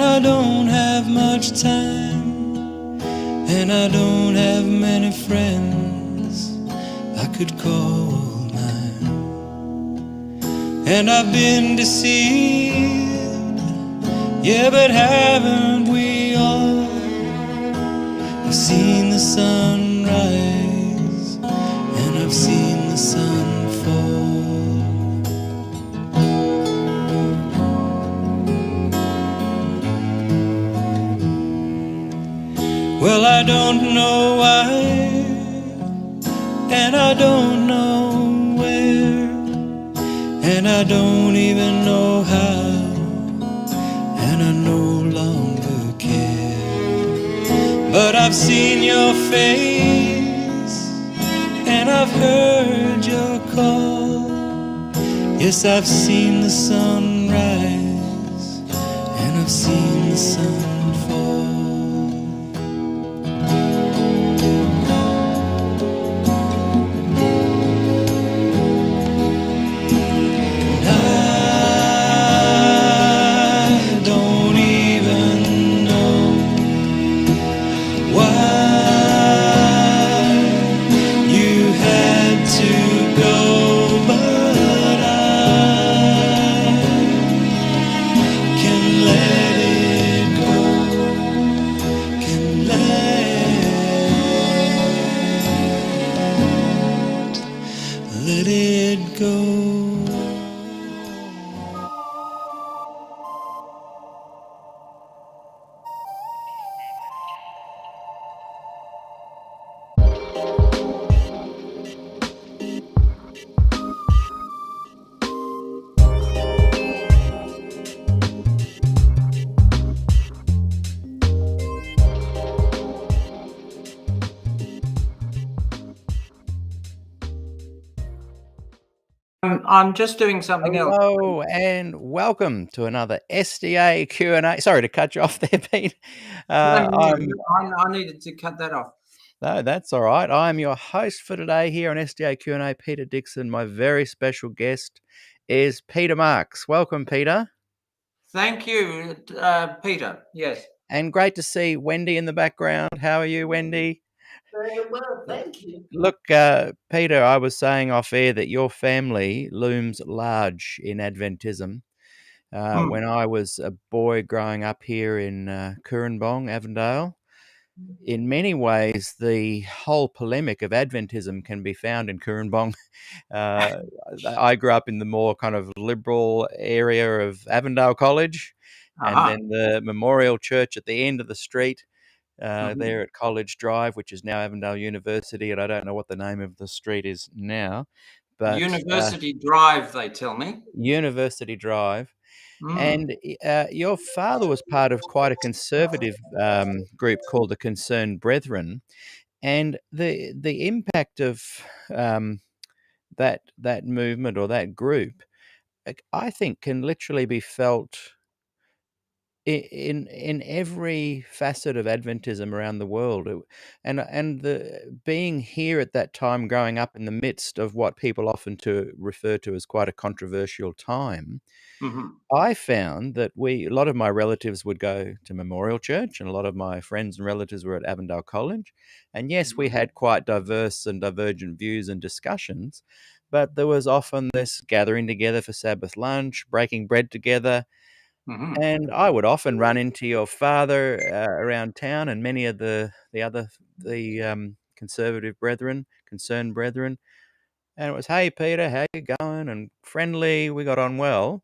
and I don't have much time, and I don't have many friends I could call mine. And I've been deceived, yeah, but haven't we all? I've seen the sun rise, and I've seen the sun fall. Well, I don't know why, and I don't know where, and I don't even know how, and I no longer care. But I've seen your face, and I've heard your call. Yes, I've seen the sun rise, and I've seen the sun fall. Let it go. I'm just doing something else. Hello and welcome to another SDA Q&A. Sorry to cut you off there, Pete. I needed to cut that off. No, that's all right. I'm your host for today here on SDA Q&A, Peter Dixon. My very special guest is Peter Marks. Welcome, Peter. Thank you, Peter. Yes. And great to see Wendy in the background. How are you, Wendy? Very well, thank you. Look, Peter, I was saying off air that your family looms large in Adventism. When I was a boy growing up here in Cooranbong, Avondale, in many ways, the whole polemic of Adventism can be found in Cooranbong. I grew up in the more kind of liberal area of Avondale College, and then the Memorial Church at the end of the street there at College Drive, which is now Avondale University, and I don't know what the name of the street is now. But University Drive, they tell me. University Drive. And your father was part of quite a conservative group called the Concerned Brethren, and the impact of that movement or that group, I think, can literally be felt in every facet of Adventism around the world. And the being here at that time, growing up in the midst of what people often refer to as quite a controversial time. I found that a lot of my relatives would go to Memorial Church, and a lot of my friends and relatives were at Avondale College. And yes, we had quite diverse and divergent views and discussions, but there was often this gathering together for Sabbath lunch, breaking bread together. And I would often run into your father around town, and many of the other conservative brethren, concerned brethren. And it was, "Hey, Peter, how you going?" And friendly. We got on well,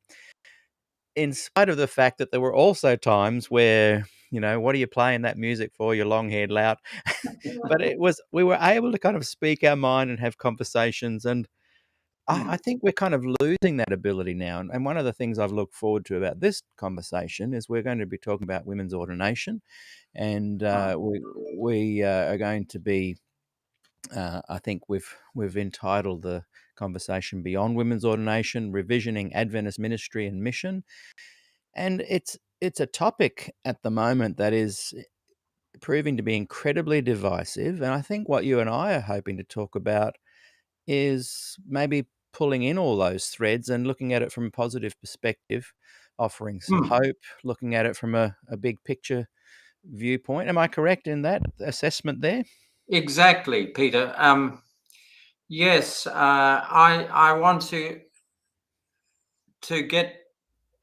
in spite of the fact that there were also times where, what are you playing that music for, you long-haired lout? But we were able to kind of speak our mind and have conversations, and I think we're kind of losing that ability now. And one of the things I've looked forward to about this conversation is we're going to be talking about women's ordination, and we are going to be, I think we've entitled the conversation "Beyond Women's Ordination: Revisioning Adventist Ministry and Mission," and it's a topic at the moment that is proving to be incredibly divisive. And I think what you and I are hoping to talk about is maybe pulling in all those threads and looking at it from a positive perspective offering some hope, looking at it from a big picture viewpoint. Am I correct in that assessment there? Exactly, Peter. Yes, I want to get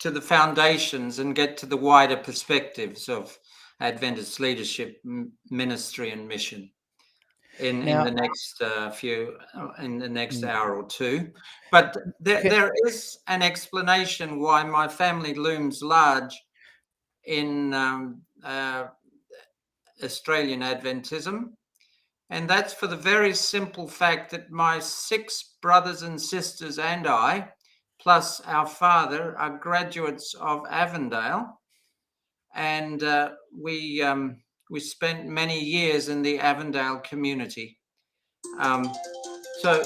to the foundations and get to the wider perspectives of Adventist leadership, ministry, and mission in Now, the next in the next hour or two. But there is an explanation why my family looms large in Australian Adventism. And that's for the very simple fact that my 6 brothers and sisters and I, plus our father, are graduates of Avondale. And we spent many years in the Avondale community. So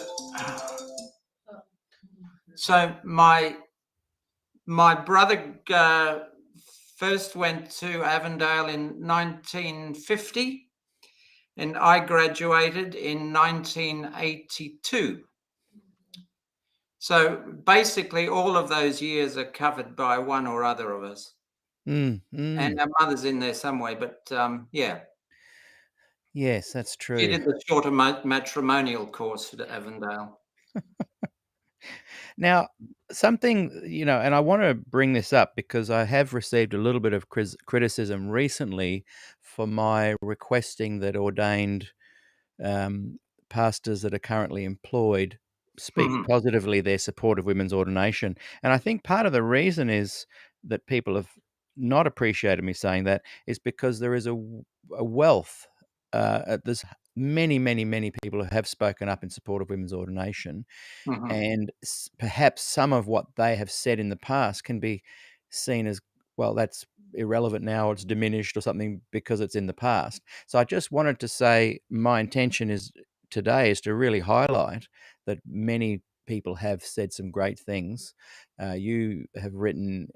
my brother first went to Avondale in 1950. And I graduated in 1982. So basically, all of those years are covered by one or other of us. And our mother's in there some way, but yeah. Yes, that's true. She did the shorter matrimonial course at Avondale. Now, something, and I want to bring this up because I have received a little bit of criticism recently for my requesting that ordained pastors that are currently employed speak positively their support of women's ordination. And I think part of the reason is that people have not appreciated me saying that is because there is a wealth. There's many, many, many people who have spoken up in support of women's ordination. And perhaps some of what they have said in the past can be seen as, well, that's irrelevant now, or it's diminished or something because it's in the past. So I just wanted to say my intention today is to really highlight that many people have said some great things. You have written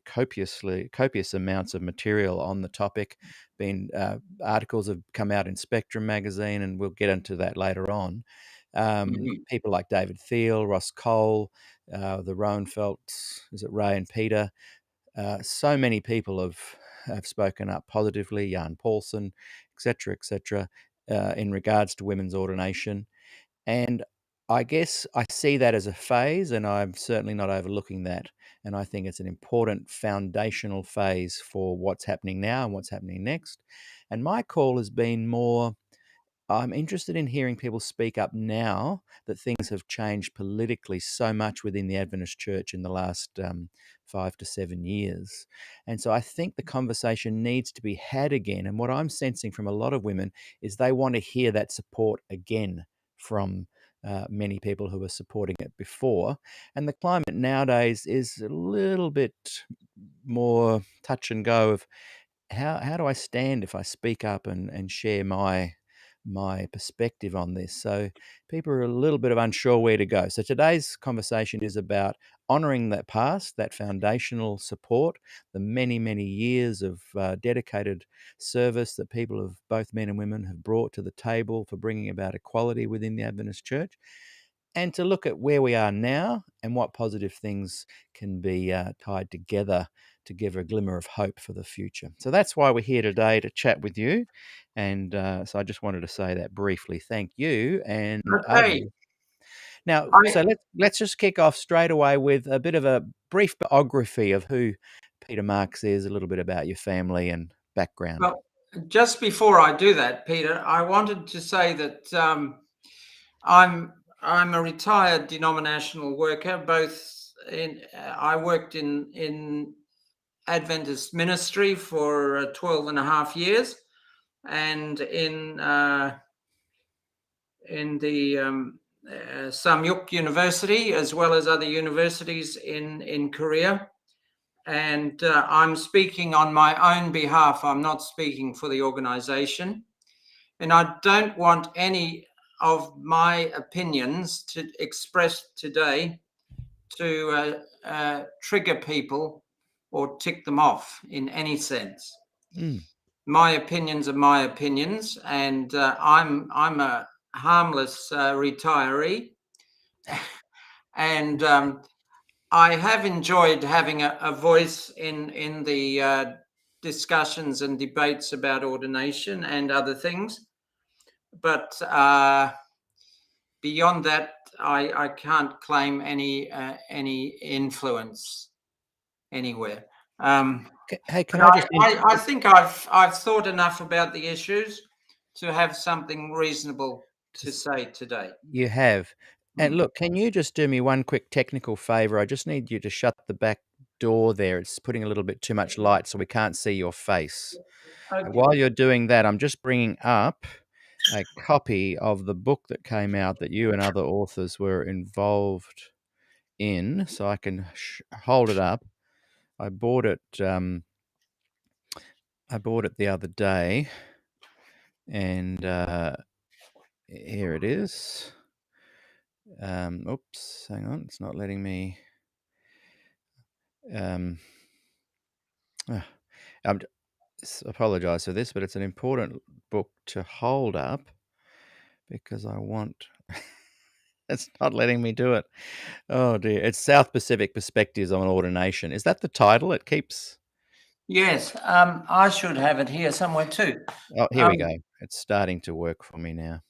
copious amounts of material on the topic. Articles have come out in Spectrum magazine, and we'll get into that later on. People like David Thiel, Ross Cole, the Roenfeldts, is it Ray and Peter? So many people have spoken up positively, Jan Paulson, etc., in regards to women's ordination. And I guess I see that as a phase, and I'm certainly not overlooking that. And I think it's an important foundational phase for what's happening now and what's happening next. And my call has been more, I'm interested in hearing people speak up now that things have changed politically so much within the Adventist Church in the last 5 to 7 years. And so I think the conversation needs to be had again. And what I'm sensing from a lot of women is they want to hear that support again from many people who were supporting it before. And the climate nowadays is a little bit more touch and go of how do I stand if I speak up and share my perspective on this. So people are a little bit of unsure where to go. So today's conversation is about honoring that past, that foundational support, the many, many years of dedicated service that people of both men and women have brought to the table for bringing about equality within the Adventist Church, and to look at where we are now and what positive things can be tied together to give a glimmer of hope for the future. So that's why we're here today, to chat with you. And so I just wanted to say that briefly. Thank you. And Okay. Now, so let's just kick off straight away with a bit of a brief biography of who Peter Marks is, a little bit about your family and background. Well, just before I do that, Peter, I wanted to say that I'm a retired denominational worker. I worked in Adventist ministry for 12 and a half years, and in the Samyuk University, as well as other universities in Korea. And I'm speaking on my own behalf. I'm not speaking for the organization. And I don't want any of my opinions to express today to trigger people or tick them off in any sense. My opinions are my opinions, and I'm a harmless retiree, and I have enjoyed having a voice in the discussions and debates about ordination and other things, but beyond that, I can't claim any influence anywhere. Hey, can but I just I think I've thought enough about the issues to have something reasonable to say today. You have. And Mm. look, can you just do me one quick technical favor? I just need you to shut the back door there. It's putting a little bit too much light, so we can't see your face. And while Okay. you're doing that, I'm just bringing up a copy of the book that came out that you and other authors were involved in, so I can hold it up. I bought it. I bought it the other day, and here it is. Oops, hang on, it's not letting me. I apologize for this, but it's an important book to hold up because I want. It's not letting me do it. Oh dear! It's South Pacific Perspectives on Ordination. Is that the title? It keeps. Yes, I should have it here somewhere too. Oh, here we go. It's starting to work for me now.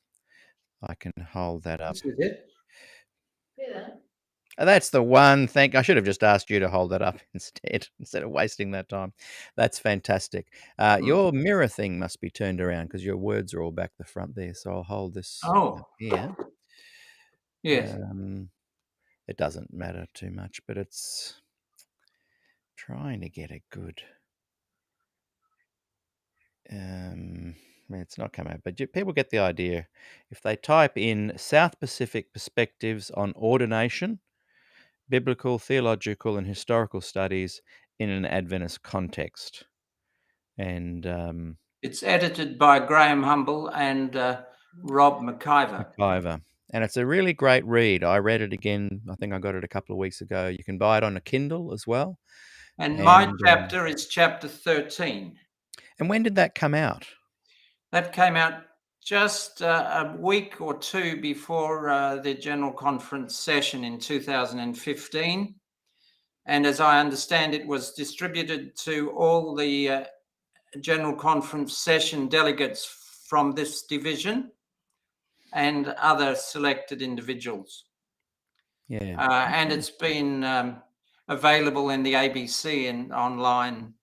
I can hold that up. This is it. Yeah. That's the one. I should have just asked you to hold that up instead of wasting that time. That's fantastic. Your mirror thing must be turned around because your words are all back the front there. So I'll hold this up Oh, here. yes. It doesn't matter too much, but it's trying to get a good. It's not coming out, but people get the idea. If they type in South Pacific Perspectives on Ordination, Biblical, Theological, and Historical Studies in an Adventist Context. And It's edited by Graham Humble and Rob McIver. And it's a really great read. I read it again. I think I got it a couple of weeks ago. You can buy it on a Kindle as well. And my And chapter is chapter 13. and when did that come out? That came out just a week or two before the General Conference session in 2015. And as I understand, it was distributed to all the General Conference session delegates from this division and other selected individuals. Yeah. And it's been available in the ABC and online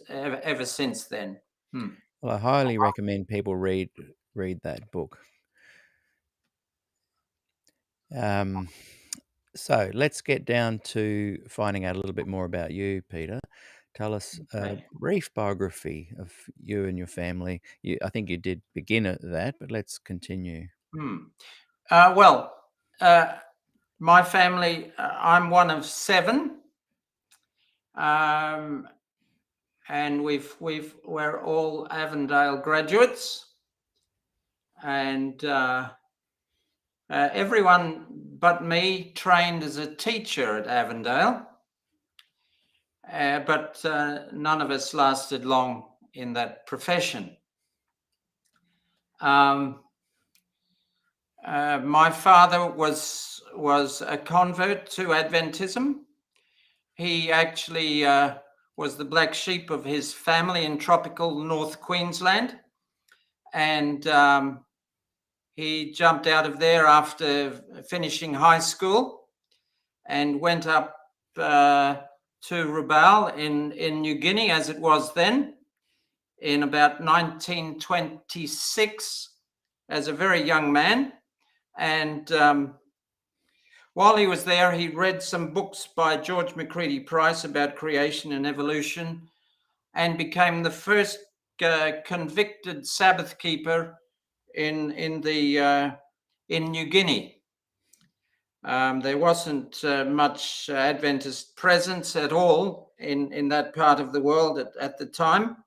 ever since then. Well, I highly recommend people read that book. So let's get down to finding out a little bit more about you, Peter. Tell us a brief biography of you and your family. I think you did begin at that, but let's continue. Well, my family, I'm one of 7. And we're all Avondale graduates, and everyone but me trained as a teacher at Avondale, but none of us lasted long in that profession. My father was a convert to Adventism. He actually was the black sheep of his family in tropical North Queensland. And he jumped out of there after finishing high school and went up to Rabaul in New Guinea, as it was then, in about 1926 as a very young man. And while he was there, he read some books by George Macready Price about creation and evolution, and became the first convicted Sabbath keeper in New Guinea. There wasn't much Adventist presence at all in that part of the world at the time.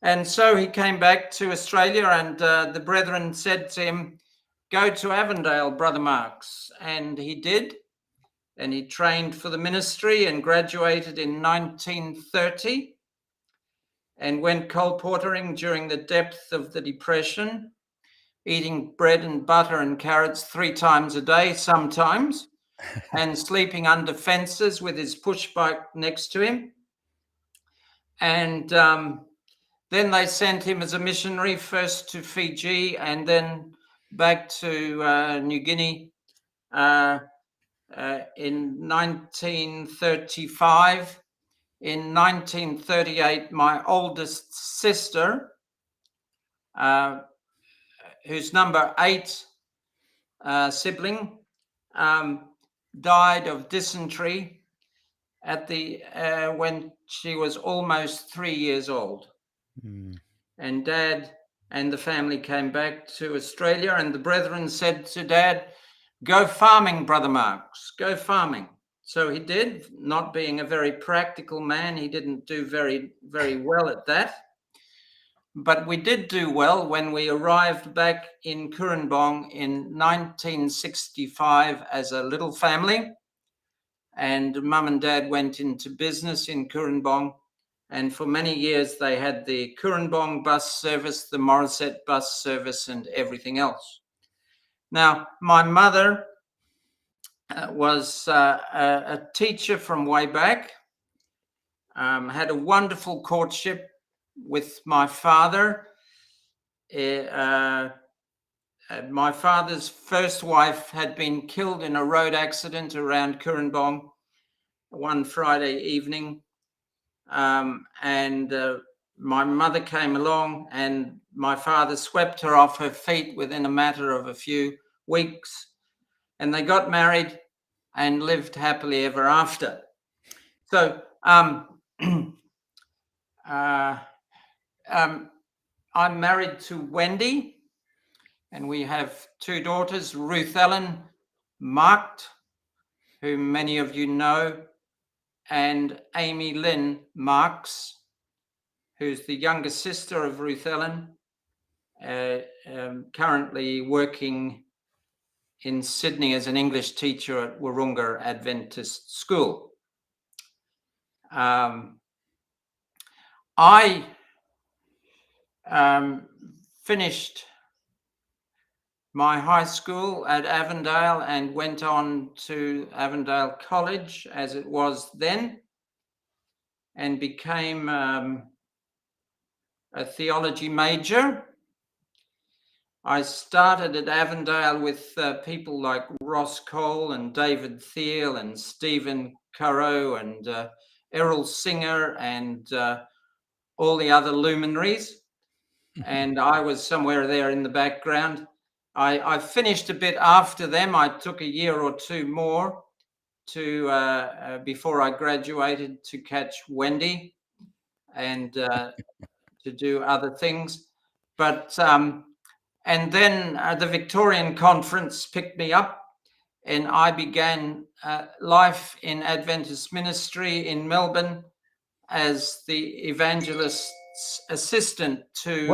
And so he came back to Australia, and the brethren said to him, "Go to Avondale, Brother Marks." And he did. And he trained for the ministry and graduated in 1930 and went colporteuring during the depth of the Depression, eating bread and butter and carrots 3 times a day sometimes, and sleeping under fences with his push bike next to him. And then they sent him as a missionary, first to Fiji and then back to New Guinea in 1935. In 1938, my oldest sister, who's number 8 sibling, died of dysentery at the when she was almost 3 years old. And Dad and the family came back to Australia, and the brethren said to Dad, "Go farming, Brother Marks, go farming." So he did. Not being a very practical man, he didn't do very, very well at that. But we did do well when we arrived back in Kurrambong in 1965 as a little family. And Mum and Dad went into business in Kurrambong. And for many years, they had the Kurrambong bus service, the Morisset bus service, and everything else. Now, my mother was a teacher from way back, had a wonderful courtship with my father. My father's first wife had been killed in a road accident around Kurrambong one Friday evening. And my mother came along, and my father swept her off her feet within a matter of a few weeks, and they got married and lived happily ever after. So I'm married to Wendy, and we have 2 daughters, Ruth Ellen Marked, whom many of you know, and Amy Lynn Marks, who's the younger sister of Ruth Ellen, currently working in Sydney as an English teacher at Wahroonga Adventist School. I finished my high school at Avondale and went on to Avondale College, as it was then, and became a theology major. I started at Avondale with people like Ross Cole and David Thiel and Stephen Currow and Errol Singer and all the other luminaries. And I was somewhere there in the background. I finished a bit after them. I took a year or 2 more to before I graduated to catch Wendy and to do other things. But and then the Victorian Conference picked me up, and I began life in Adventist ministry in Melbourne as the evangelist's assistant to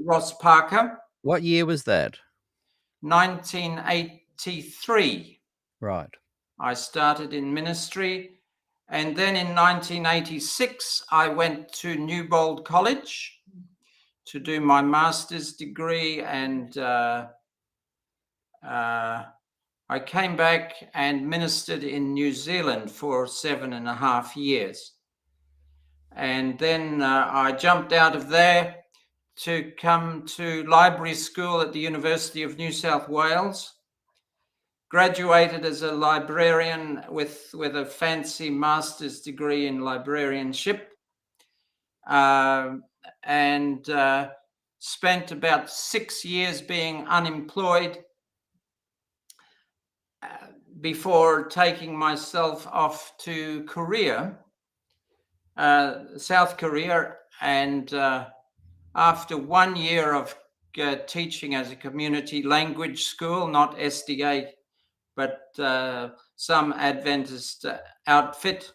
Ross Parker. What year was that? 1983. Right. I started in ministry, and then in 1986 I went to Newbold College to do my master's degree, and I came back and ministered in New Zealand for 7.5 years. And then I jumped out of there to come to library school at the University of New South Wales. Graduated as a librarian with a fancy master's degree in librarianship, and spent about 6 years being unemployed before taking myself off to Korea, South Korea, and after 1 year of teaching as a community language school, not SDA, but some Adventist outfit,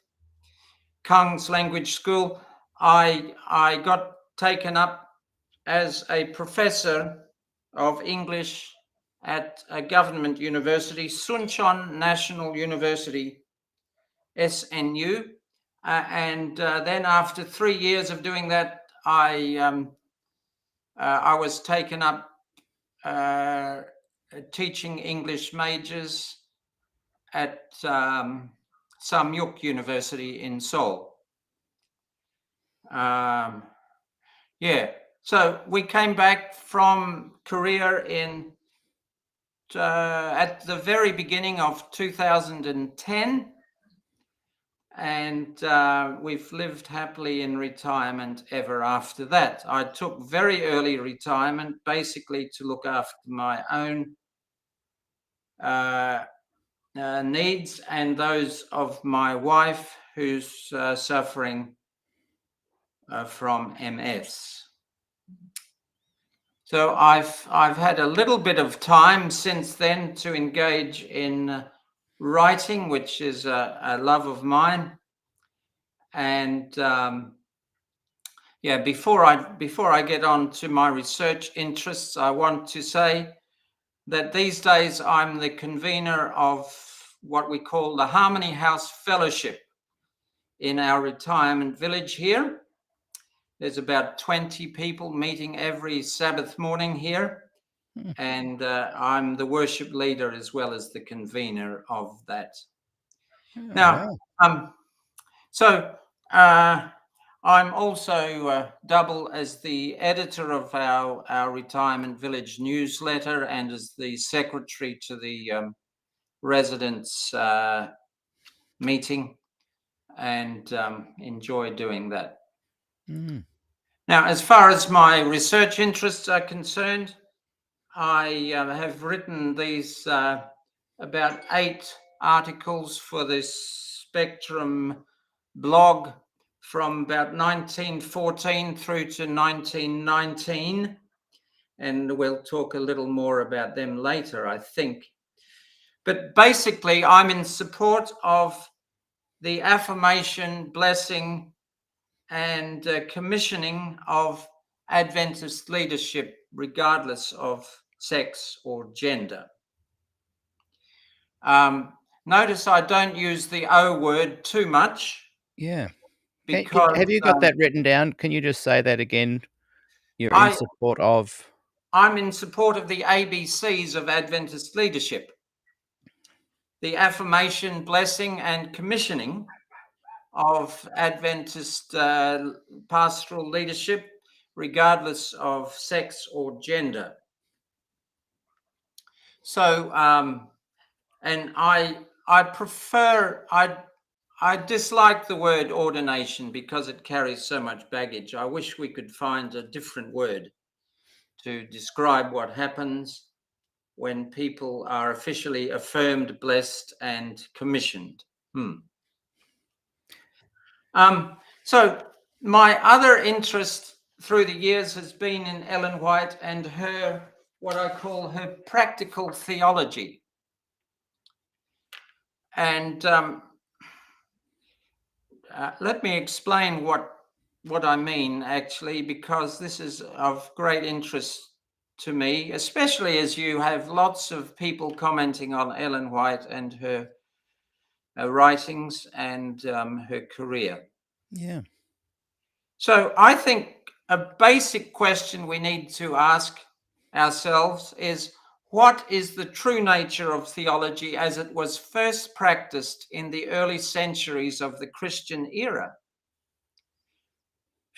Kang's Language School, I got taken up as a professor of English at a government university, Suncheon National University, SNU. And then after 3 years of doing that, I was taken up teaching English majors at Samyuk University in Seoul. Yeah, so we came back from Korea in at the very beginning of 2010, and we've lived happily in retirement ever after that. I took very early retirement, basically to look after my own needs and those of my wife, who's suffering from MS. So I've had a little bit of time since then to engage in writing, which is a love of mine. And yeah, before I get on to my research interests, I want to say that these days I'm the convener of what we call the Harmony House Fellowship in our retirement village here. There's about 20 people meeting every Sabbath morning here. And I'm the worship leader as well as the convener of that. Now, wow. so I'm also double as the editor of our Retirement Village newsletter and as the secretary to the residents meeting, and enjoy doing that. Mm. Now, as far as my research interests are concerned, I have written these about 8 articles for this Spectrum blog from about 1914 through to 1919, and we'll talk a little more about them later, I think. But basically, I'm in support of the affirmation, blessing, and commissioning of Adventist leadership, regardless of sex or gender. Notice I don't use the O word too much. Yeah. Because Have you got that written down? Can you just say that again? You're in support of? I'm in support of the ABCs of Adventist leadership. The affirmation, blessing, and commissioning of Adventist pastoral leadership, regardless of sex or gender. So, and I dislike the word ordination because it carries so much baggage. I wish we could find a different word to describe what happens when people are officially affirmed, blessed, and commissioned. So my other interest through the years has been in Ellen White and her, what I call her practical theology. And let me explain what I mean, actually, because this is of great interest to me, especially as you have lots of people commenting on Ellen White and her writings and her career. Yeah. So I think a basic question we need to ask ourselves is, what is the true nature of theology as it was first practiced in the early centuries of the Christian era?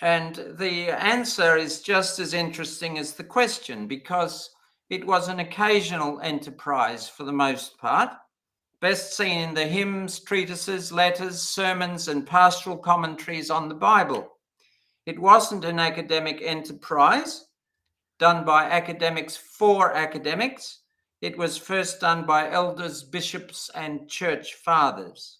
And the answer is just as interesting as the question, because it was an occasional enterprise for the most part, best seen in the hymns, treatises, letters, sermons, and pastoral commentaries on the Bible. It wasn't an academic enterprise done by academics for academics. It was first done by elders, bishops, and church fathers.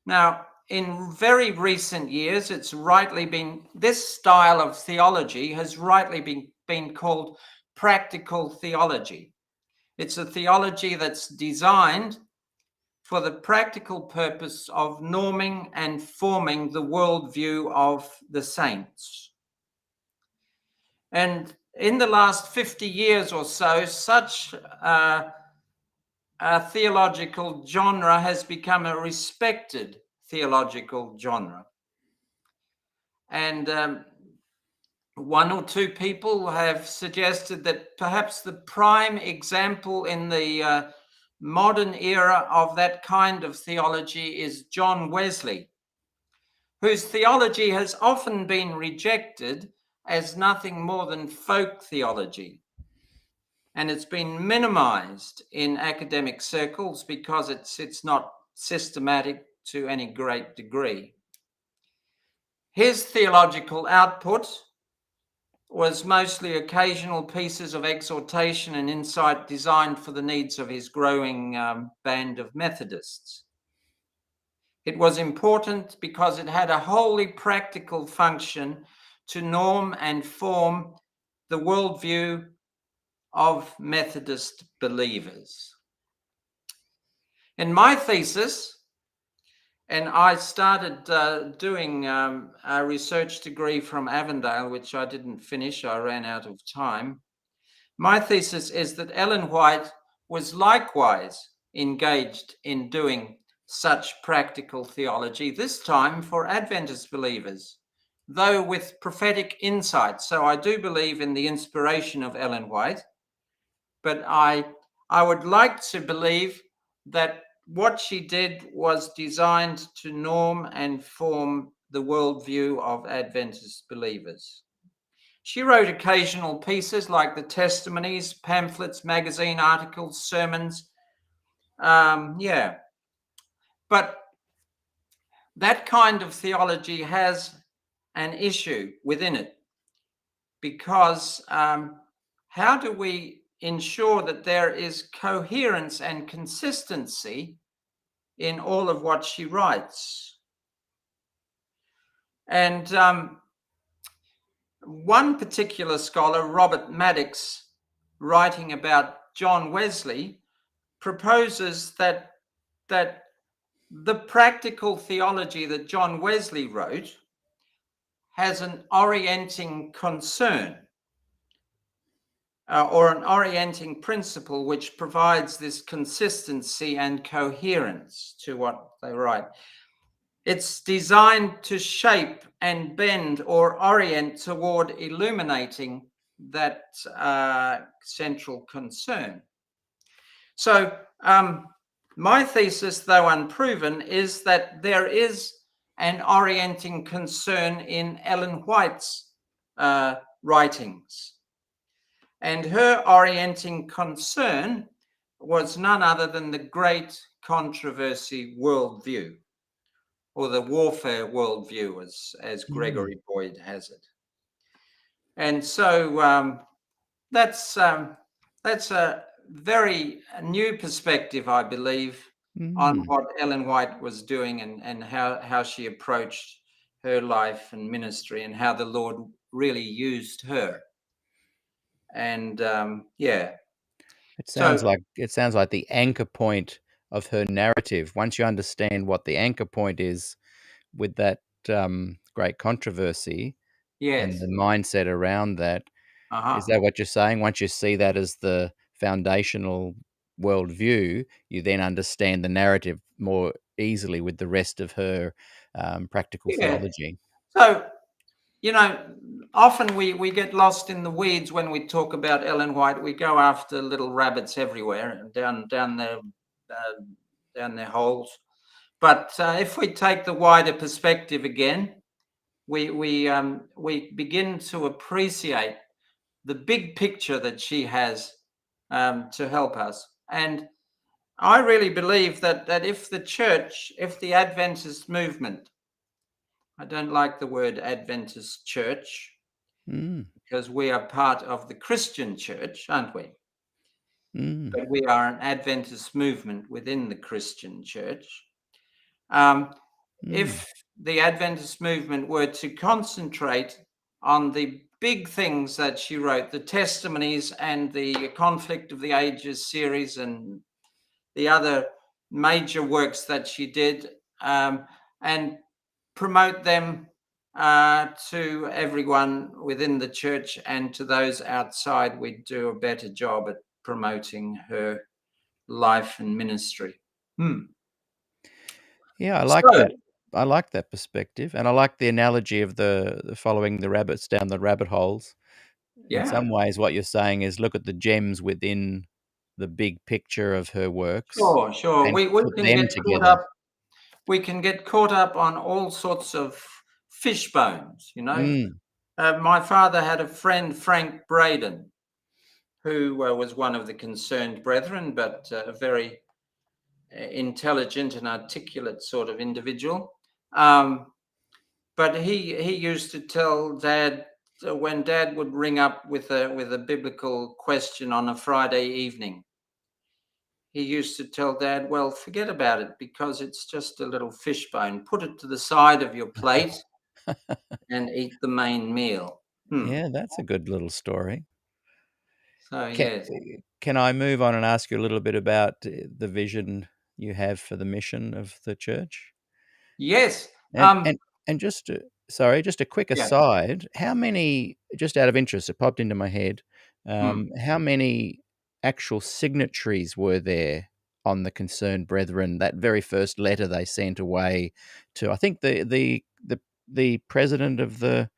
Now, in very recent years, this style of theology has rightly been called practical theology. It's a theology that's designed for the practical purpose of norming and forming the worldview of the saints. And in the last 50 years or so, such a theological genre has become a respected theological genre. And one or two people have suggested that perhaps the prime example in the modern era of that kind of theology is John Wesley, whose theology has often been rejected as nothing more than folk theology. And it's been minimized in academic circles because it's not systematic to any great degree. His theological output was mostly occasional pieces of exhortation and insight designed for the needs of his growing band of Methodists. It was important because it had a wholly practical function to norm and form the worldview of Methodist believers. In my thesis, and I started doing a research degree from Avondale, which I didn't finish, I ran out of time. My thesis is that Ellen White was likewise engaged in doing such practical theology, this time for Adventist believers, though with prophetic insight. So I do believe in the inspiration of Ellen White, but I would like to believe that what she did was designed to norm and form the worldview of Adventist believers. She wrote occasional pieces like the testimonies, pamphlets, magazine articles, sermons. But that kind of theology has an issue within it, because how do we ensure that there is coherence and consistency in all of what she writes? And one particular scholar, Robert Maddox, writing about John Wesley, proposes that the practical theology that John Wesley wrote has an orienting concern, or an orienting principle which provides this consistency and coherence to what they write. It's designed to shape and bend or orient toward illuminating that central concern. So my thesis, though unproven, is that there is an orienting concern in Ellen White's writings. And her orienting concern was none other than the great controversy worldview, or the warfare worldview, as Gregory Boyd has it. And so that's a very new perspective, I believe, on what Ellen White was doing, and how she approached her life and ministry, and how the Lord really used her. And it sounds like the anchor point of her narrative. Once you understand what the anchor point is with that great controversy, and the mindset around that, is that what you're saying? Once you see that as the foundational worldview, you then understand the narrative more easily with the rest of her practical theology. So, often we get lost in the weeds when we talk about Ellen White. We go after little rabbits everywhere, down their holes. But if we take the wider perspective again, we begin to appreciate the big picture that she has to help us. And I really believe that if the church, if the Adventist movement, I don't like the word Adventist church, because we are part of the Christian church, aren't we? But we are an Adventist movement within the Christian church. If the Adventist movement were to concentrate on the big things that she wrote, the testimonies and the Conflict of the Ages series and the other major works that she did, and promote them to everyone within the church and to those outside, we'd do a better job at promoting her life and ministry. Yeah, I like that. I like that perspective, and I like the analogy of the following the rabbits down the rabbit holes. In some ways, what you're saying is look at the gems within the big picture of her works Sure. and We put can them get caught together. up. We can get caught up on all sorts of fish bones, you know. Mm, My father had a friend, Frank Braden, who was one of the Concerned Brethren, but a very intelligent and articulate sort of individual. But he used to tell Dad when Dad would ring up with a biblical question on a Friday evening. He used to tell Dad, "Well, forget about it because it's just a little fish bone. Put it to the side of your plate and eat the main meal." yeah, that's a good little story. So Can yes, can I move on and ask you a little bit about the vision you have for the mission of the church? yes, And and and just sorry, just a quick yeah. aside, how many, just out of interest, it popped into my head, Hmm. how many actual signatories were there on the Concerned Brethren, that very first letter they sent away to, I think, the president of the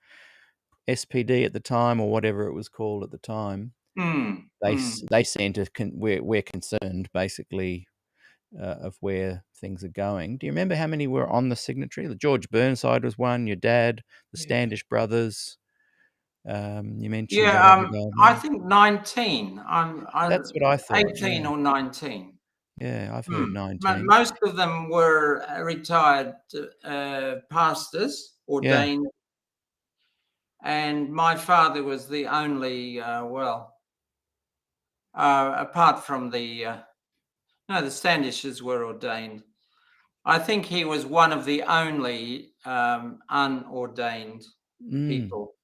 SPD at the time, or whatever it was called at the time? Hmm. Hmm. They sent a we're concerned, basically, of where things are going. Do you remember how many were on the signatory? The George Burnside was one. Your dad, the Yeah. Standish brothers. You mentioned Yeah. that other guy I there. think 19. I That's what I thought. 18 Yeah, or 19. yeah. I've heard Hmm. 19. Most of them were retired pastors, Yeah. ordained, and my father was the only. Apart from the Standishes were ordained. I think he was one of the only unordained Mm, people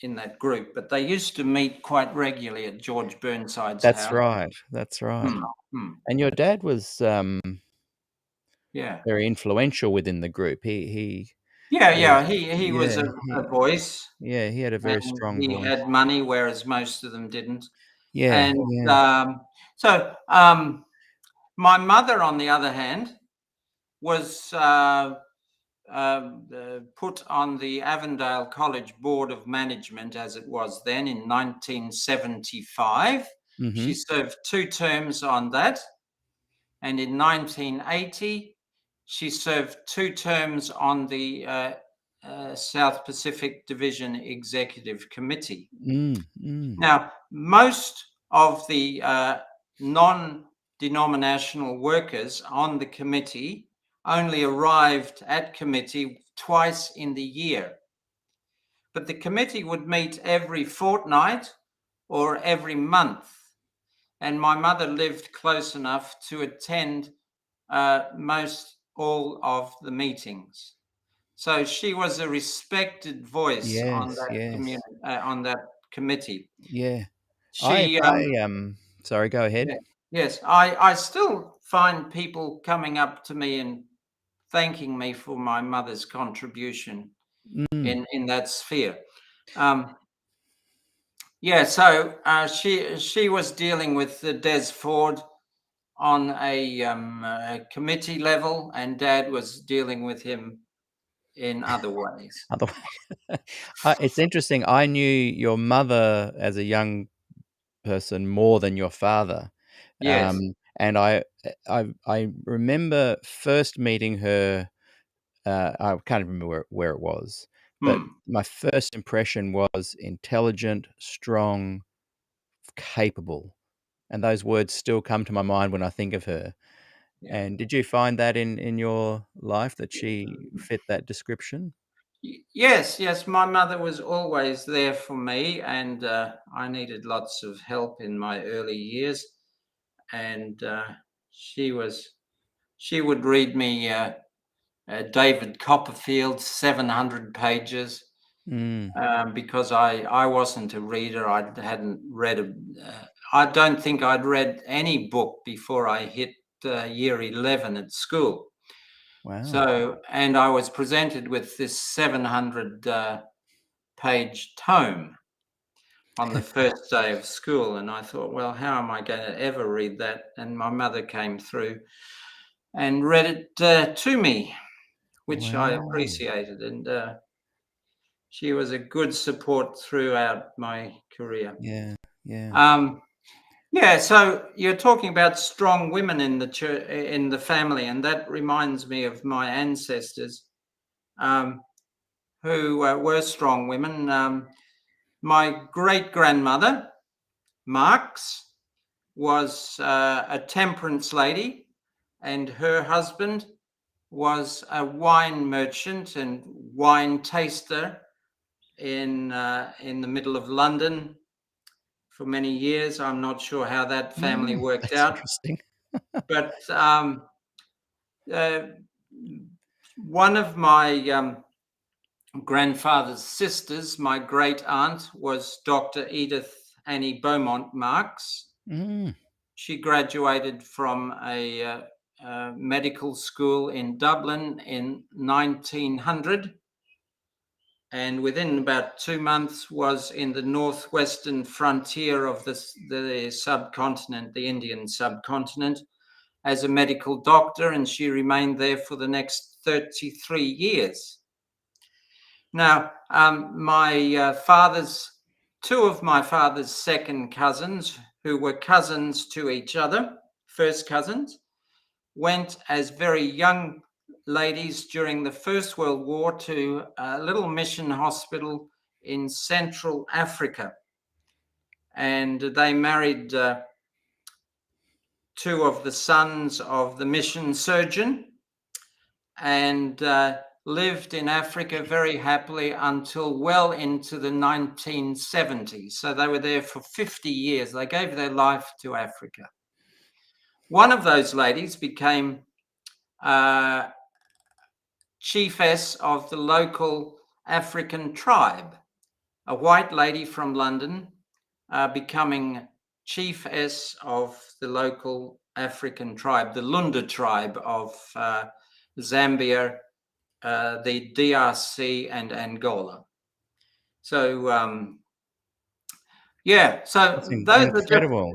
in that group. But they used to meet quite regularly at George Burnside's that's house. right. That's right. Hmm. Hmm. And your dad was Yeah. very influential within the group. He was, Yeah. He was yeah, a voice, he had a very and strong he voice. had money, whereas most of them didn't. Yeah, And yeah. so my mother, on the other hand, was put on the Avondale College Board of Management, as it was then, in 1975. She Mhm. served 2 terms on that. And in 1980, she served 2 terms on the South Pacific Division Executive Committee. Mm, mm. Now, most of the non-denominational workers on the committee only arrived at committee twice in the year. But the committee would meet every fortnight or every month. And my mother lived close enough to attend most all of the meetings. So she was a respected voice on Yes, that yes. on that committee. Yeah. I She I, sorry, go ahead. Yeah. Yes, I still find people coming up to me and thanking me for my mother's contribution Mm, in that sphere. Um, yeah, so she was dealing with Des Ford on a committee level, and Dad was dealing with him in other ways. otherwise it's interesting, I knew your mother as a young person more than your father, Yes. and I remember first meeting her, I can't remember where it was, but Hmm. my first impression was intelligent, strong, capable, and those words still come to my mind when I think of her. Yeah. And did you find that in your life that she fit that description? Yes. My mother was always there for me, and I needed lots of help in my early years. And she was she would read me David Copperfield's 700 pages Mm, because I wasn't a reader. I hadn't read I don't think I'd read any book before I hit year 11 at school. wow. So, and I was presented with this 700 page tome on the first day of school. And I thought, well, how am I going to ever read that? And my mother came through and read it to me, which I Wow. appreciated. And she was a good support throughout my career. Yeah, yeah. Um, Yeah, so you're talking about strong women in the church, in the family, and that reminds me of my ancestors, who were strong women. My great grandmother, Marx, was a temperance lady, and her husband was a wine merchant and wine taster in the middle of London for many years. I'm not sure how that family worked That's out, interesting. but uh, one of my grandfather's sisters, my great aunt, was Dr. Edith Annie Beaumont Marx. Mm. She graduated from a medical school in Dublin in 1900, and within about 2 months was in the northwestern frontier of the subcontinent, the Indian subcontinent, as a medical doctor, and she remained there for the next 33 years. Now, two of my father's second cousins, who were cousins to each other, first cousins, went as very young ladies during the First World War to a little mission hospital in Central Africa. And they married two of the sons of the mission surgeon, and lived in Africa very happily until well into the 1970s. So they were there for 50 years. They gave their life to Africa. One of those ladies became chiefess of the local African tribe, a white lady from London becoming chiefess of the local African tribe, the Lunda tribe of Zambia, the DRC, and Angola. So, yeah, so That's those are just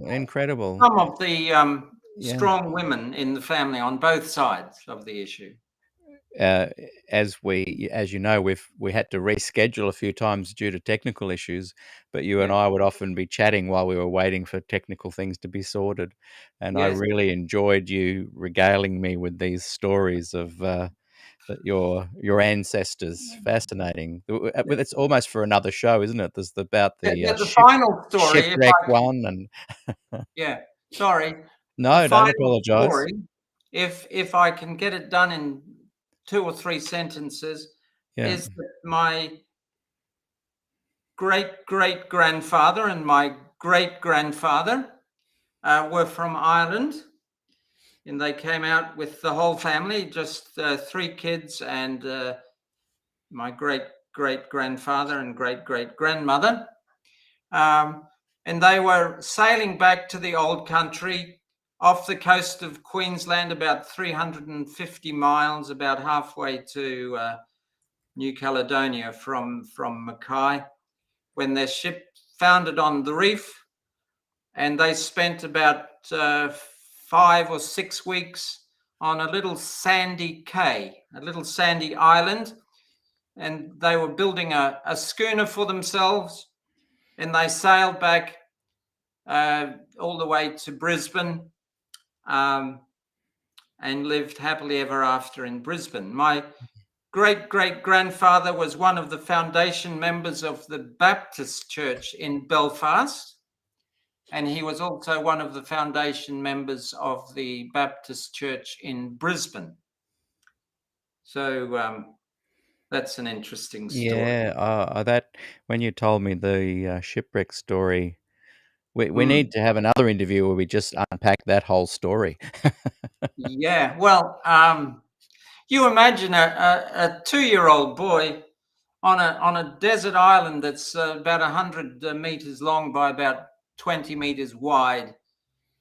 incredible. some of the Yeah. strong women in the family on both sides of the issue. As you know, we had to reschedule a few times due to technical issues, but you and Yeah. I would often be chatting while we were waiting for technical things to be sorted. And I Yes. really enjoyed you regaling me with these stories of your ancestors. Fascinating. But it's almost for another show, isn't it? There's about the The final story, if shipwreck I one, and yeah, sorry, the no, don't final apologize. story, if I can get it done in 2 or 3 sentences, Yeah. is that my great-great-grandfather and my great-grandfather were from Ireland, and they came out with the whole family, just 3 kids and my great-great-grandfather and great-great-grandmother. And they were sailing back to the old country off the coast of Queensland, about 350 miles, about halfway to New Caledonia from Mackay, when their ship foundered on the reef, and they spent about 5 or 6 weeks on a little sandy cay, a little sandy island, and they were building a schooner for themselves, and they sailed back all the way to Brisbane, and lived happily ever after in Brisbane. My great-great-grandfather was one of the foundation members of the Baptist Church in Belfast, and he was also one of the foundation members of the Baptist Church in Brisbane. So that's an interesting story. Yeah, that when you told me the shipwreck story, we Mm. need to have another interview where we just unpack that whole story. Yeah, well, you imagine a 2-year-old boy on a desert island that's about 100 meters long by about 20 meters wide,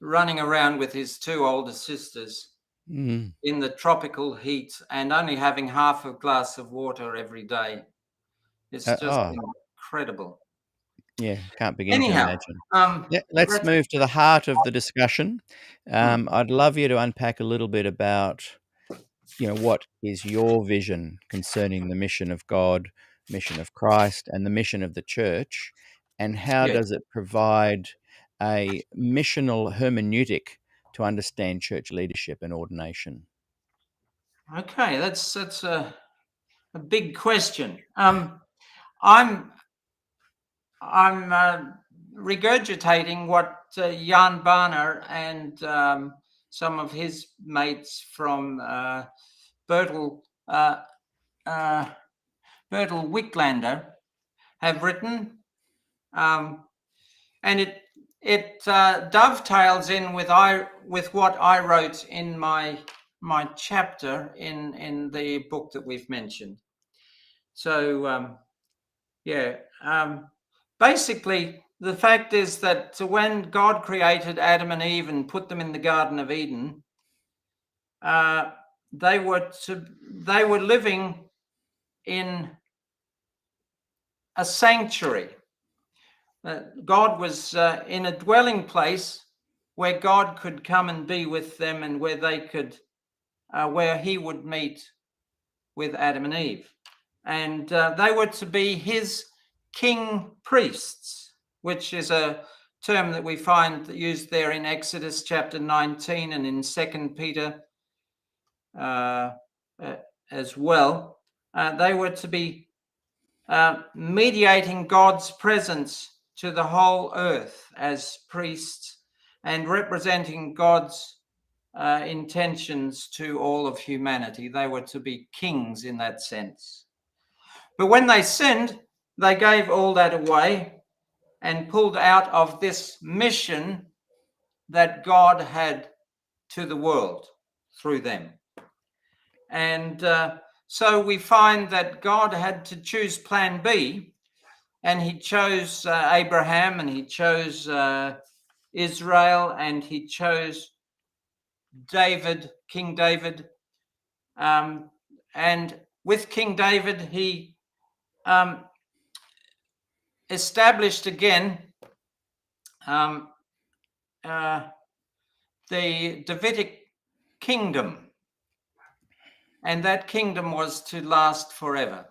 running around with his 2 older sisters Mm. in the tropical heat and only having half a glass of water every day. It's just Oh, incredible. yeah, can't begin to Anyhow, imagine. um, Let's let's, move to the heart of the discussion. hmm, I'd love you to unpack a little bit about, what is your vision concerning the mission of God, mission of Christ, and the mission of the church, and how yes, does it provide a missional hermeneutic to understand church leadership and ordination? Okay, that's a big question. I'm regurgitating what Jan Barner and some of his mates from Bertel Wicklander have written, and it dovetails in with what I wrote in my chapter in the book that we've mentioned. So basically, the fact is that when God created Adam and Eve and put them in the Garden of Eden, they were living in a sanctuary. God was in a dwelling place where God could come and be with them, and where they could, where He would meet with Adam and Eve, and they were to be His king priests, which is a term that we find used there in Exodus chapter 19 and in 2 Peter as well. They were to be mediating God's presence to the whole earth as priests, and representing God's intentions to all of humanity. They were to be kings in that sense. But when they sinned, they gave all that away and pulled out of this mission that God had to the world through them. And so we find that God had to choose plan B, and He chose Abraham, and He chose Israel, and He chose David, King David. And with King David, He established again the Davidic kingdom, and that kingdom was to last forever.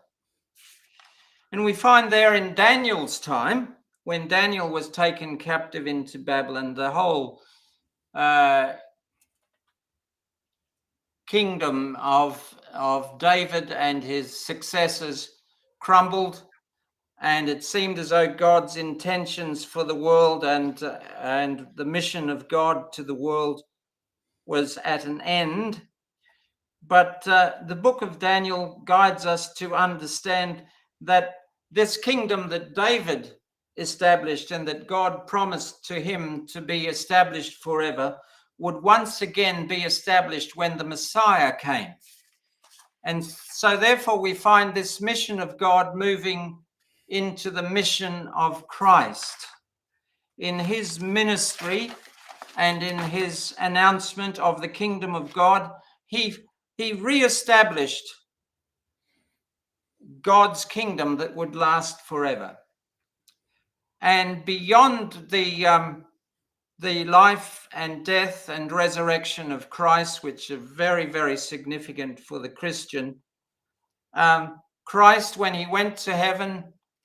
And we find there in Daniel's time, when Daniel was taken captive into Babylon, the whole kingdom of David and his successors crumbled, and it seemed as though God's intentions for the world and the mission of God to the world was at an end. But the book of Daniel guides us to understand that this kingdom that David established and that God promised to him to be established forever would once again be established when the Messiah came. And so therefore we find this mission of God moving into the mission of Christ. In His ministry and in His announcement of the kingdom of God, He re-established God's kingdom that would last forever. And beyond the life and death and resurrection of Christ, which are very, very significant for the Christian, Christ, when He went to heaven,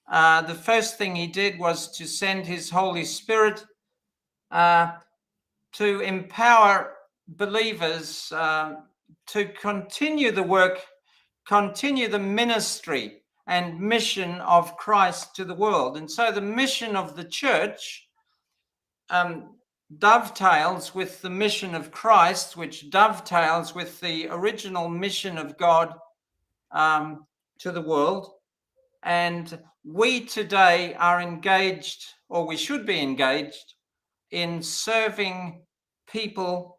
the first thing He did was to send His Holy Spirit to empower believers to continue the work, continue the ministry and mission of Christ to the world. And so the mission of the church dovetails with the mission of Christ, which dovetails with the original mission of God to the world. And we today are engaged, or we should be engaged, in serving people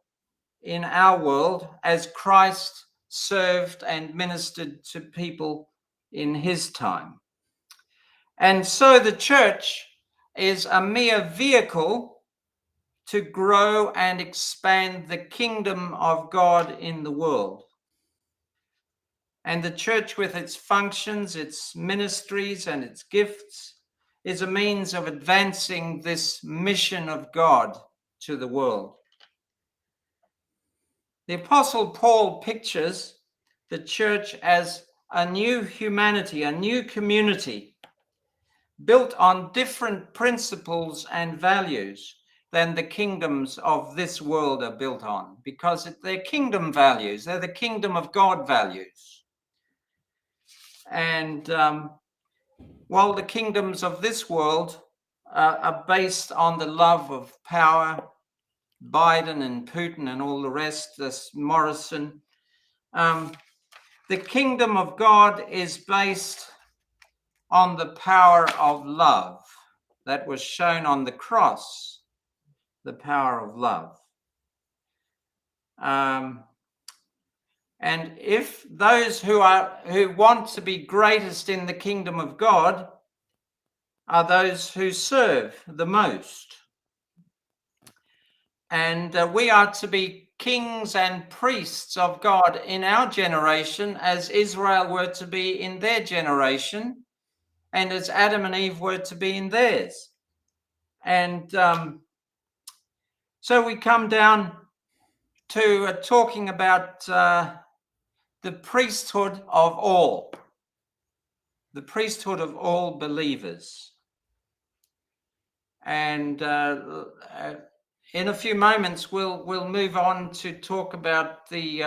in our world as Christ served and ministered to people in His time. And so the church is a mere vehicle to grow and expand the kingdom of God in the world. And the church, with its functions, its ministries, and its gifts, is a means of advancing this mission of God to the world. The Apostle Paul pictures the church as a new humanity, a new community, built on different principles and values, than the kingdoms of this world are built on, because they're kingdom values. They're the kingdom of God values. And while the kingdoms of this world are based on the love of power, Biden and Putin and all the rest, this Morrison, the kingdom of God is based on the power of love that was shown on the cross, the power of love. And if those who want to be greatest in the kingdom of God are those who serve the most, and we are to be kings and priests of God in our generation, as Israel were to be in their generation, and as Adam and Eve were to be in theirs. And so we come down to talking about the priesthood of all, the priesthood of all believers. And in a few moments, we'll move on to talk about the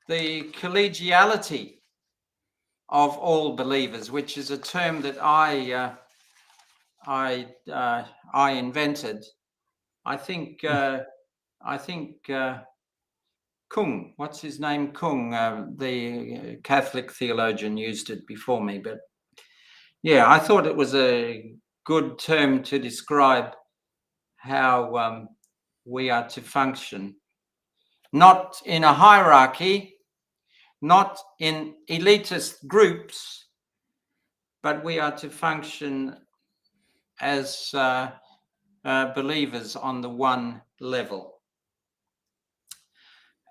collegiality of all believers, which is a term that I invented. I think Kung, what's his name? Kung, the Catholic theologian, used it before me. But yeah, I thought it was a good term to describe how we are to function, not in a hierarchy, not in elitist groups, but we are to function as believers on the one level.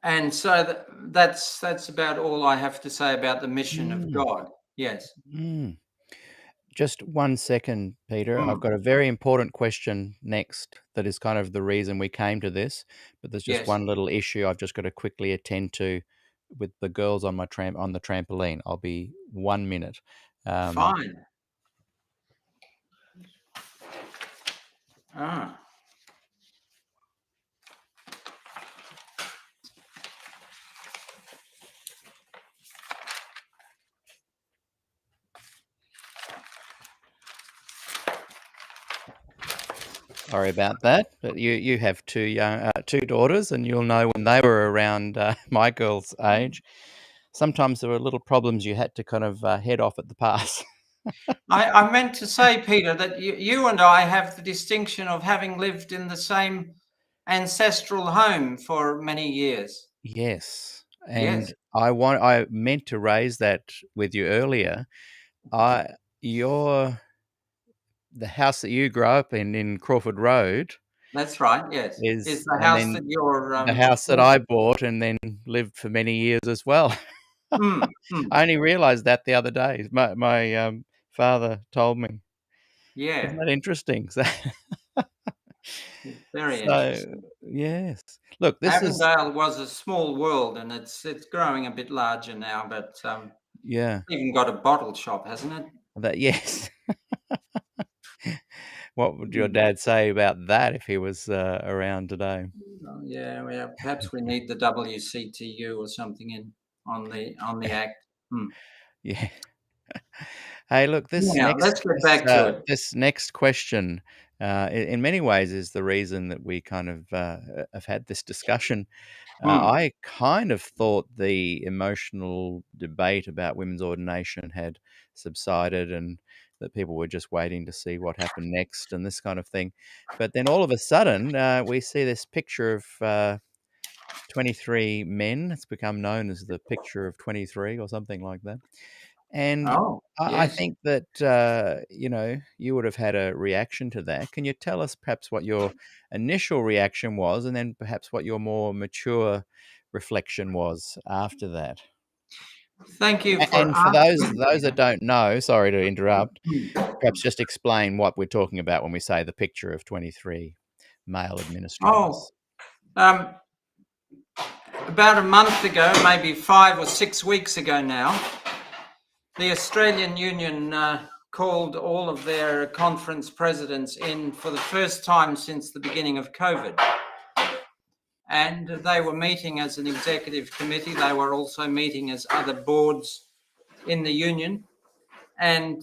And so that's about all I have to say about the mission of God. Yes. Just 1 second, Peter. I've got a very important question next that is kind of the reason we came to this, but there's just Yes. one little issue I've just got to quickly attend to with the girls on the trampoline. I'll be 1 minute. Fine. Sorry about that, but you have two daughters, and you'll know when they were around my girl's age, sometimes there were little problems you had to kind of head off at the pass. I meant to say, Peter, that you and I have the distinction of having lived in the same ancestral home for many years. Yes, Yes. and I meant to raise that with you earlier. The house that you grew up in Crawford Road That's right. Yes. Is the and house then that you're the house that I bought and then lived for many years as well. I only realized that the other day. My father told me. Yeah. Isn't that interesting? Very So, interesting. yes. Look, this is Avondale was a small world, and it's growing a bit larger now, but yeah. even got a bottle shop, hasn't it? Yes. What would your dad say about that if he was around today? Oh, yeah, perhaps we need the WCTU or something on the act. Yeah. Hey, look, Yeah, let's get back to it. this next question, in many ways, is the reason that we kind of have had this discussion. I kind of thought the emotional debate about women's ordination had subsided and that people were just waiting to see what happened next and this kind of thing. But then all of a sudden, we see this picture of 23 men. It's become known as the picture of 23 or something like that. And Oh, I yes. think that, you would have had a reaction to that. Can you tell us perhaps what your initial reaction was and then perhaps what your more mature reflection was after that? Thank you for And for asking. those that don't know, sorry to interrupt, perhaps just explain what we're talking about when we say the picture of 23 male Oh, administrators. about a month ago, maybe 5 or 6 weeks ago now, the Australian Union called all of their conference presidents in for the first time since the beginning of COVID. And they were meeting as an executive committee. They were also meeting as other boards in the union. And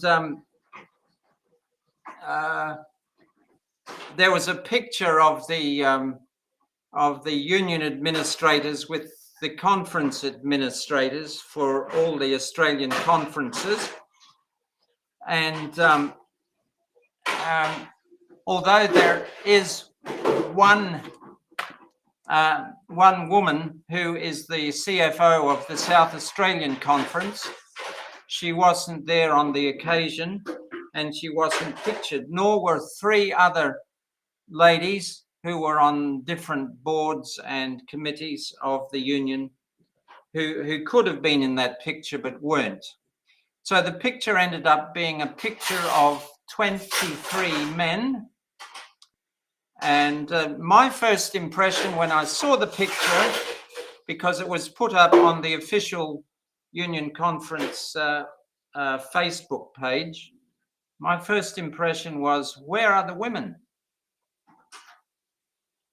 there was a picture of the union administrators with the conference administrators for all the Australian conferences. And although there is one woman who is the CFO of the South Australian Conference, she wasn't there on the occasion and she wasn't pictured, nor were three other ladies who were on different boards and committees of the union who could have been in that picture but weren't. So the picture ended up being a picture of 23 men. And my first impression when I saw the picture, because it was put up on the official Union Conference Facebook page, my first impression was, where are the women?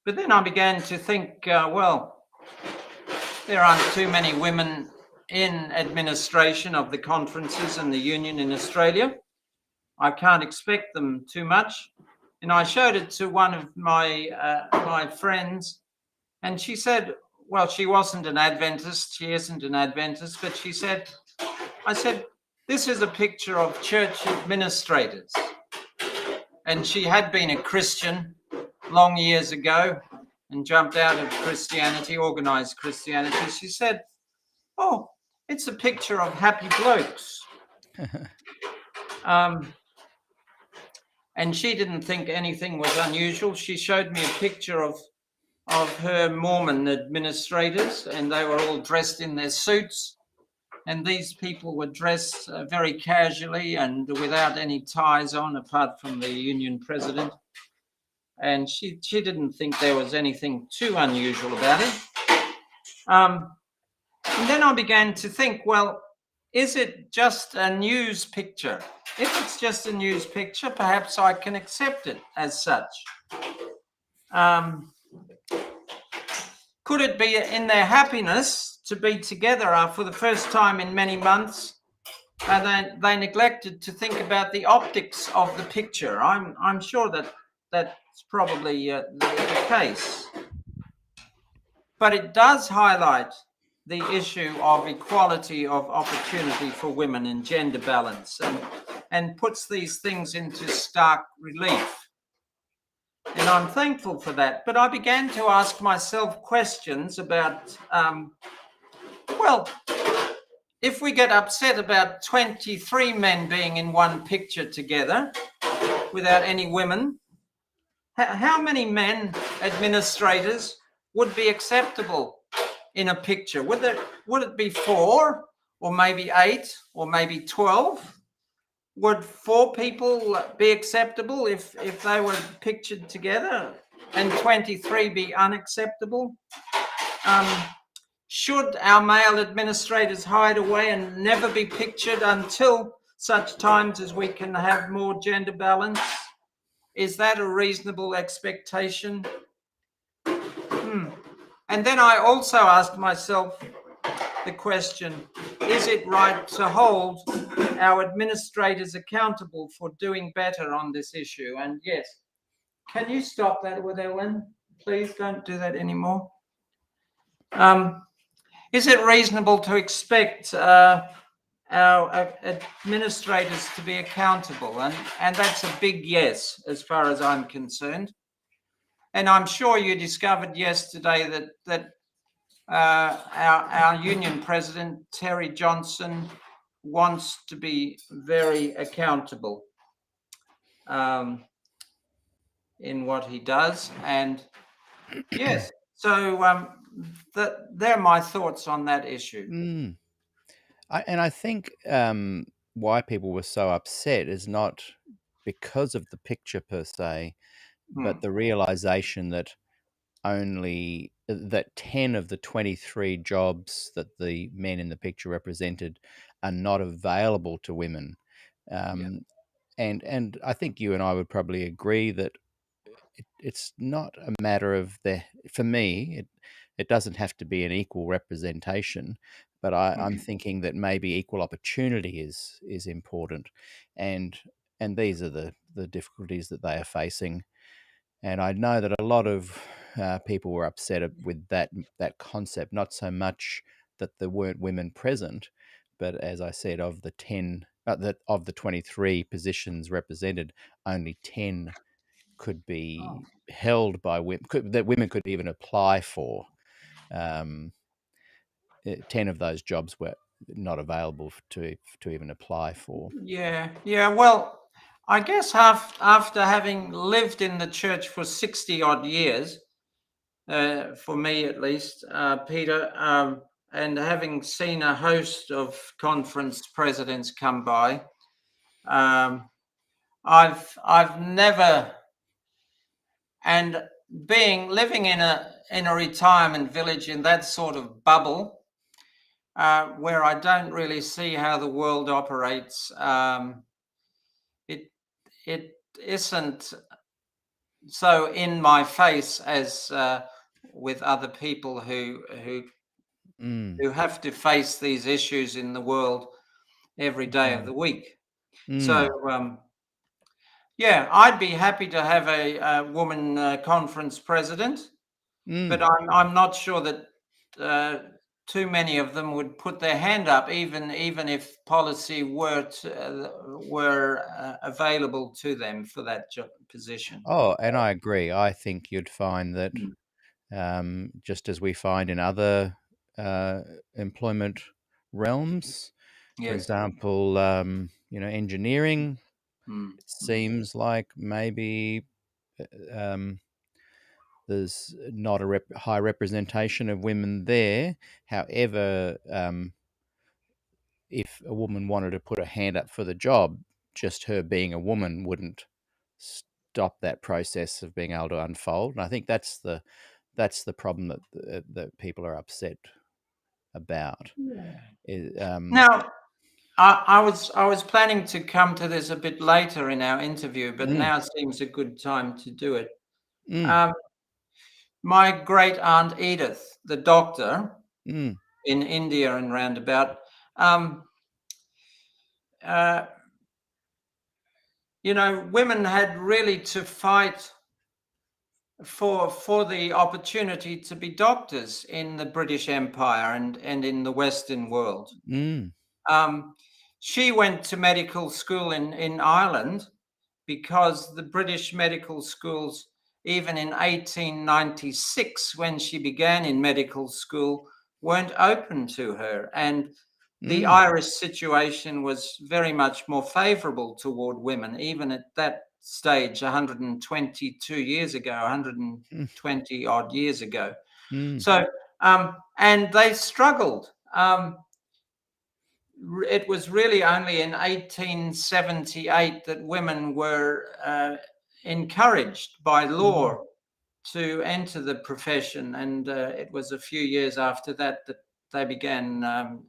But then I began to think, well, there aren't too many women in administration of the conferences and the union in Australia. I can't expect them too much. And I showed it to one of my friends, and she said, well, she wasn't an Adventist, she isn't an Adventist, but she said, I said, this is a picture of church administrators. And she had been a Christian long years ago and jumped out of Christianity, organized Christianity. She said, oh, it's a picture of happy blokes. And she didn't think anything was unusual. She showed me a picture of her Mormon administrators, and they were all dressed in their suits. And these people were dressed very casually and without any ties on, apart from the union president. And she didn't think there was anything too unusual about it. And then I began to think, well, is it just a news picture? If it's just a news picture, perhaps I can accept it as such. Could it be in their happiness to be together for the first time in many months, and they neglected to think about the optics of the picture? I'm sure that's probably the case. But it does highlight the issue of equality of opportunity for women and gender balance, and puts these things into stark relief. And I'm thankful for that. But I began to ask myself questions about, well, if we get upset about 23 men being in one picture together without any women, how many men administrators would be acceptable in a picture? Would it be 4 or maybe 8 or maybe 12? Would 4 people be acceptable if they were pictured together, and 23 be unacceptable? Should our male administrators hide away and never be pictured until such times as we can have more gender balance? Is that a reasonable expectation? And then I also asked myself the question, is it right to hold our administrators accountable for doing better on this issue? And yes, can you stop that with Ellen? Please don't do that anymore. Is it reasonable to expect our administrators to be accountable? And that's a big yes, as far as I'm concerned. And I'm sure you discovered yesterday that our union president, Terry Johnson, wants to be very accountable in what he does. And yes, so they're my thoughts on that issue. I think why people were so upset is not because of the picture per se, but the realization that only that 10 of the 23 jobs that the men in the picture represented are not available to women. and I think you and I would probably agree that it's not a matter of for me, it doesn't have to be an equal representation, but I'm thinking that maybe equal opportunity is important, and these are the difficulties that they are facing. And I know that a lot of people were upset with that concept, not so much that there weren't women present, but as I said, of the 23 positions represented, only 10 could be held by women, that women could even apply for. 10 of those jobs were not available to even apply for. Yeah. Well, I guess after having lived in the church for 60 odd years, for me at least, Peter, and having seen a host of conference presidents come by, I've never, and living in a retirement village in that sort of bubble, where I don't really see how the world operates. It isn't so in my face as with other people who have to face these issues in the world every day of the week. So yeah, I'd be happy to have a woman conference president, but I'm not sure that too many of them would put their hand up, even if policy were available to them for that position. Oh, and I agree. I think you'd find that just as we find in other employment realms, for Yes. example, engineering, Mm. it seems like maybe there's not a high representation of women there. However, if a woman wanted to put a hand up for the job, just her being a woman wouldn't stop that process of being able to unfold. And I think that's the problem that people are upset about. Now, I was planning to come to this a bit later in our interview, but now seems a good time to do it. My great aunt Edith, the doctor in India and roundabout, women had really to fight for the opportunity to be doctors in the British Empire and in the Western world. She went to medical school in Ireland because the British medical schools, even in 1896, when she began in medical school, weren't open to her. And the Irish situation was very much more favorable toward women, even at that stage, 122 years ago, 120 odd years ago. So, and they struggled. It was really only in 1878 that women were encouraged by law to enter the profession, and it was a few years after that they began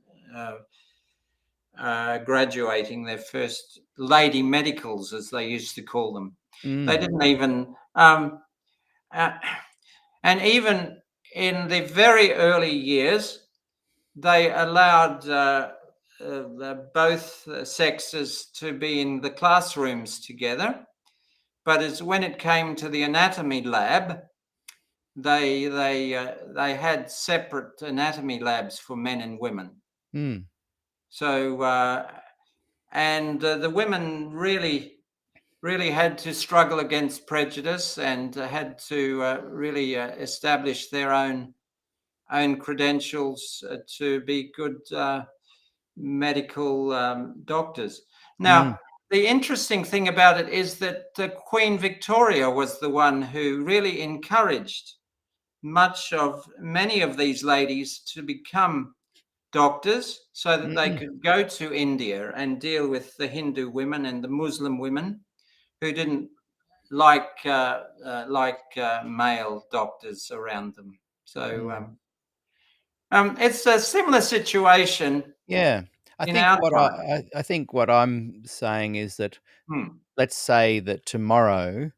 graduating their first lady medicals, as they used to call them. They didn't even, and even in the very early years, they allowed both sexes to be in the classrooms together. But when it came to the anatomy lab, they had separate anatomy labs for men and women. So and the women really had to struggle against prejudice and had to really establish their own credentials to be good medical doctors. Now, the interesting thing about it is that Queen Victoria was the one who really encouraged many of these ladies to become doctors so that they could go to India and deal with the Hindu women and the Muslim women who didn't like male doctors around them. So it's a similar situation. Yeah, I in think our what time. I think what I'm saying is that Hmm. let's say that tomorrow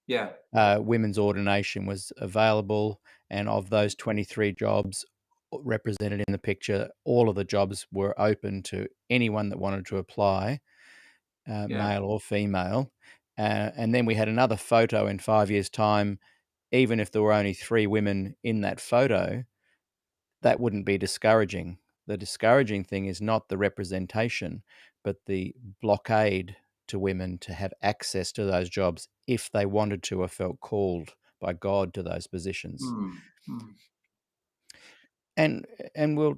Yeah, women's ordination was available, and of those 23 jobs represented in the picture, all of the jobs were open to anyone that wanted to apply, yeah. male or female. And then we had another photo in 5 years' time, even if there were only 3 women in that photo, that wouldn't be discouraging. The discouraging thing is not the representation, but the blockade to women to have access to those jobs if they wanted to or felt called by God to those positions. Hmm. Hmm. And and we'll,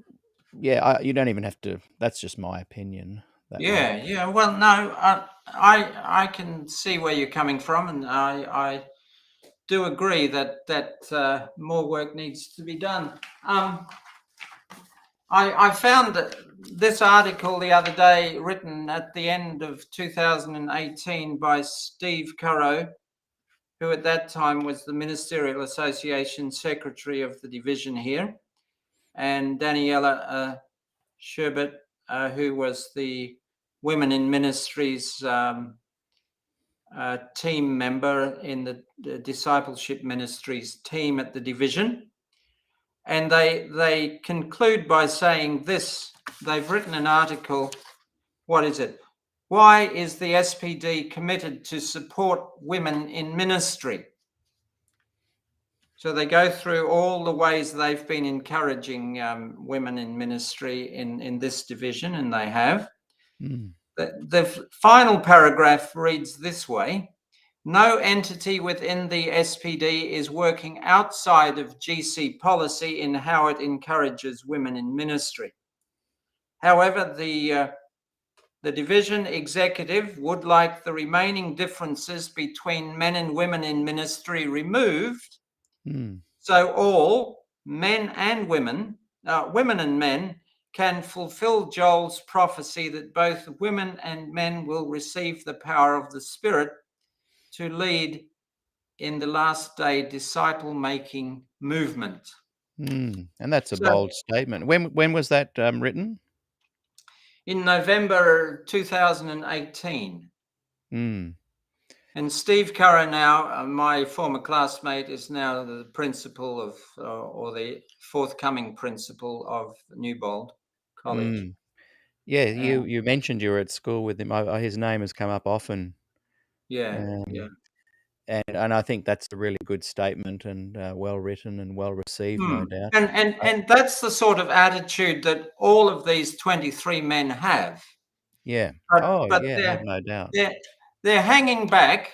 yeah, you don't even have to. That's just my opinion. That one. Yeah, yeah. Well, no, I can see where you're coming from, and I do agree that more work needs to be done. I found this article the other day, written at the end of 2018 by Steve Currow, who at that time was the Ministerial Association Secretary of the division here, and Daniela Sherbet, who was the Women in Ministries team member in the Discipleship Ministries team at the division. And they conclude by saying this. They've written an article. What is it? Why is the SPD committed to support women in ministry? So they go through all the ways they've been encouraging women in ministry in this division, and they have. Mm. The final paragraph reads this way: no entity within the SPD is working outside of GC policy in how it encourages women in ministry. However, the division executive would like the remaining differences between men and women in ministry removed, Mm. so all men and women, women and men, can fulfill Joel's prophecy that both women and men will receive the power of the Spirit to lead in the last day disciple-making movement. Mm. And that's a So bold statement. When was that written? in November 2018, Mm. and Steve Curran now, my former classmate, is now the principal of, or the forthcoming principal of Newbold College. Mm. Yeah, Uh, you mentioned you were at school with him. His name has come up often, yeah, yeah. um, and I think that's a really good statement and well written and well received, Hmm. no doubt. I, And that's the sort of attitude that all of these 23 men have. yeah. But Oh, but yeah. I have they're no doubt they're they're hanging back.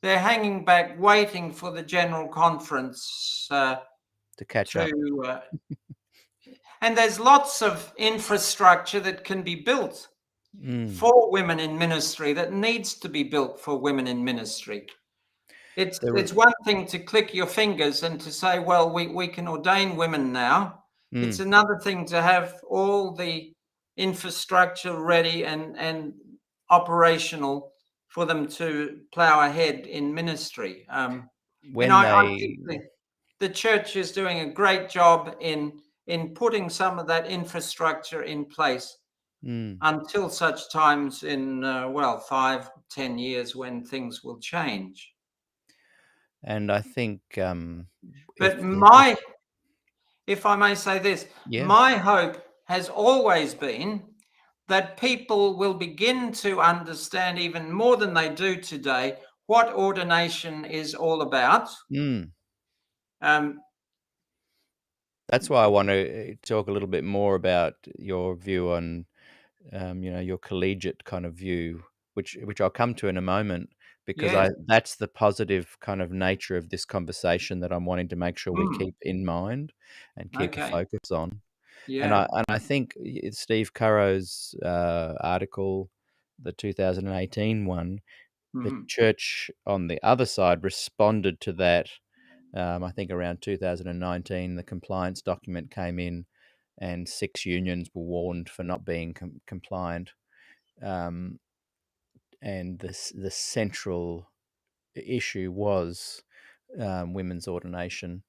They're hanging back, waiting for the general conference to catch up. to. And there's lots of infrastructure that can be built Mm. for women in ministry, that needs to be built for women in ministry. There were. It's one thing to click your fingers and to say, well, we can ordain women now. It's Mm. another thing to have all the infrastructure ready and operational for them to plow ahead in ministry. And When I think they. the church is doing a great job in putting some of that infrastructure in place Mm. until such times in, well, 5, 10 years when things will change. And I think if But if if I may say this, yeah. my hope has always been that people will begin to understand even more than they do today what ordination is all about. Mm. Um, That's why I want to talk a little bit more about your view on, your collegiate kind of view, which I'll come to in a moment, because yeah. I that's the positive kind of nature of this conversation that I'm wanting to make sure we Hmm. keep in mind and keep a Okay. focus on. Yeah. And I think Steve Currow's article, the 2018 one, the Hmm. church on the other side responded to that. I think around 2019, the compliance document came in, and 6 unions were warned for not being compliant. Um, and the central issue was women's ordination.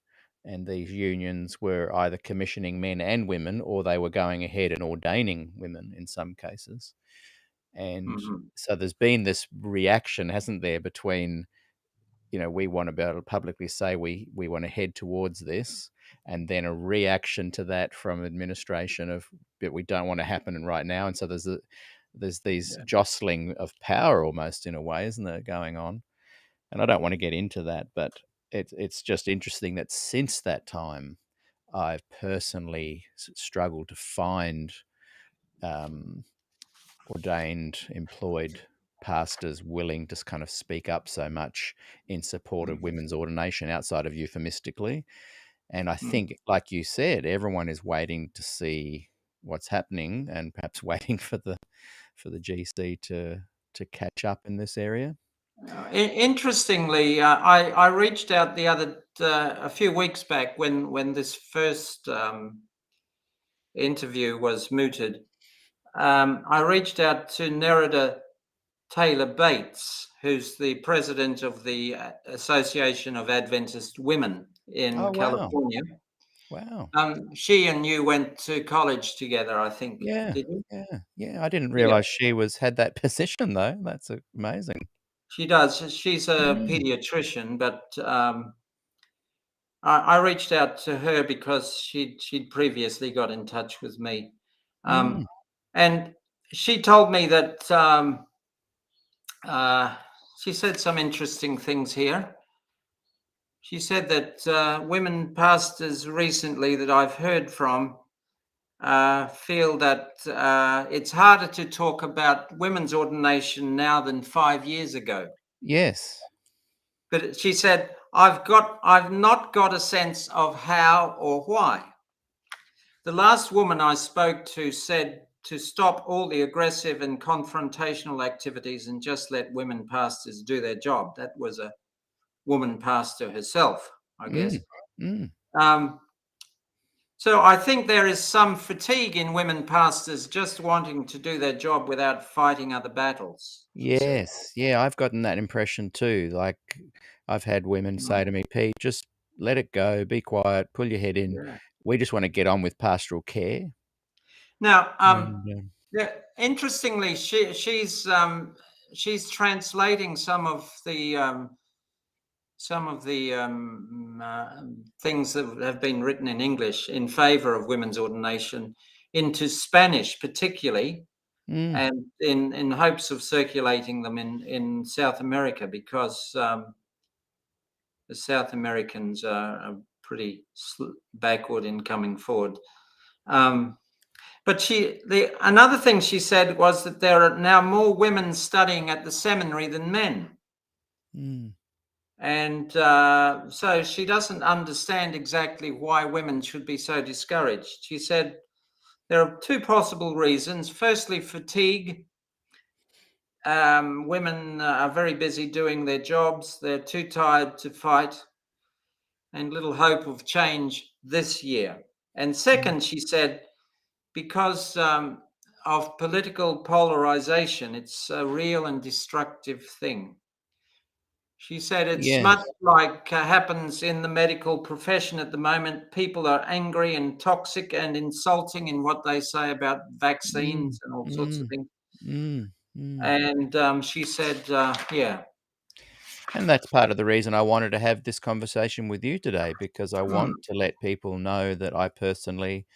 and these unions were either commissioning men and women, or they were going ahead and ordaining women in some cases. And so there's been this reaction, hasn't there, between, we want to be able to publicly say we want to head towards this, and then a reaction to that from administration of, but we don't want to happen right now. And so there's these jostling of power almost, in a way, isn't there, going on? And I don't want to get into that, but it's just interesting that since that time, I've personally struggled to find ordained, employed pastors willing to kind of speak up so much in support of women's ordination outside of euphemistically. And I think, like you said, everyone is waiting to see what's happening, and perhaps waiting for the GC to catch up in this area. Interestingly, I reached out a few weeks back when this first interview was mooted. I reached out to Nerida Taylor Bates, who's the president of the Association of Adventist Women in California. Wow. She and you went to college together, I think. Yeah. Did you? Yeah. I didn't realize she had that position, though. That's amazing. She does. She's a pediatrician, but I reached out to her because she'd previously got in touch with me, and she told me that she said some interesting things here. She said that women pastors recently that I've heard from feel that it's harder to talk about women's ordination now than 5 years ago. Yes. But she said, I've not got a sense of how or why. The last woman I spoke to said to stop all the aggressive and confrontational activities and just let women pastors do their job. That was a woman pastor herself, I guess. So I think there is some fatigue in women pastors just wanting to do their job without fighting other battles. Yes. Yeah, I've gotten that impression too. Like, I've had women say to me, Pete, just let it go, be quiet, pull your head in. Yeah. We just want to get on with pastoral care. Now, interestingly, she's translating some of the things that have been written in English in favor of women's ordination into Spanish, particularly, and in hopes of circulating them in South America, because the South Americans are pretty backward in coming forward. But another thing she said was that there are now more women studying at the seminary than men. And so she doesn't understand exactly why women should be so discouraged. She said there are two possible reasons. Firstly, fatigue. Women are very busy doing their jobs. They're too tired to fight, and little hope of change this year. And second, she said, because of political polarization, it's a real and destructive thing. She said it's much like happens in the medical profession at the moment. People are angry and toxic and insulting in what they say about vaccines and all sorts of things. And she said, yeah. And that's part of the reason I wanted to have this conversation with you today, because I want to let people know that I personally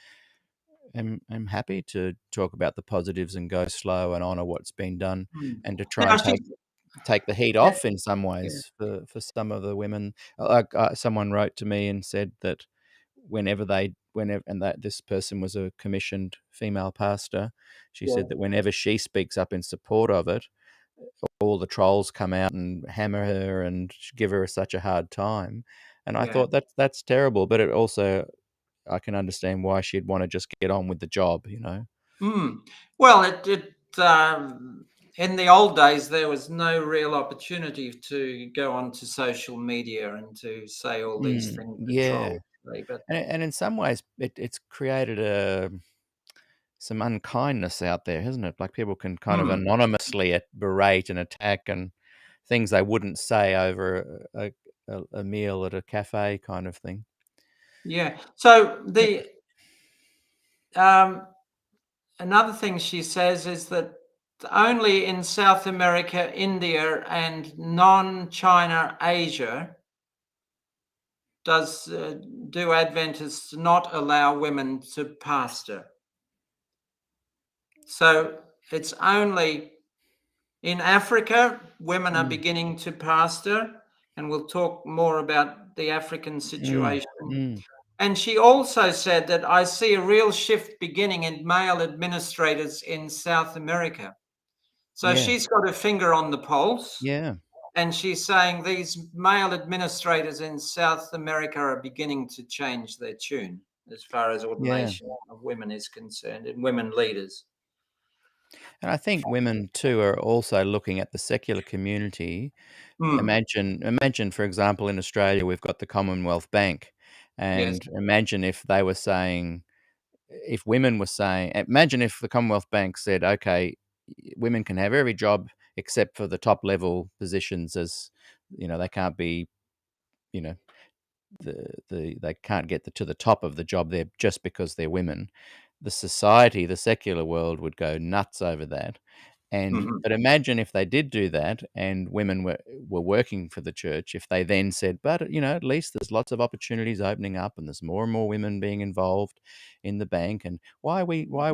am happy to talk about the positives and go slow and honor what's been done, and to try and take the heat off in some ways for some of the women. Someone wrote to me and said that whenever this person was a commissioned female pastor, she said that whenever she speaks up in support of it, all the trolls come out and hammer her and give her such a hard time. And I thought that's terrible, but it also, I can understand why she'd want to just get on with the job, Well, in the old days, there was no real opportunity to go onto social media and to say all these things. And in some ways, it's created some unkindness out there, hasn't it? Like, people can kind of anonymously berate and attack, and things they wouldn't say over a meal at a cafe kind of thing. Yeah. So the another thing she says is that only in South America, India, and non-China Asia do Adventists not allow women to pastor. So it's only in Africa, women are beginning to pastor, and we'll talk more about the African situation. And she also said that I see a real shift beginning in male administrators in South America. So Yeah. she's got her finger on the pulse. Yeah. And she's saying these male administrators in South America are beginning to change their tune as far as ordination of women is concerned, and women leaders. And I think women too are also looking at the secular community. Imagine, for example, in Australia, we've got the Commonwealth Bank, Yes. and imagine if they were saying, if women were saying, imagine if the Commonwealth Bank said, okay, women can have every job except for the top level positions, as they can't be, you know, they can't get to the top of the job there just because they're women. The society, the secular world, would go nuts over that. But imagine if they did do that, and women were working for the church, if they then said, but at least there's lots of opportunities opening up, and there's more and more women being involved in the bank, and why are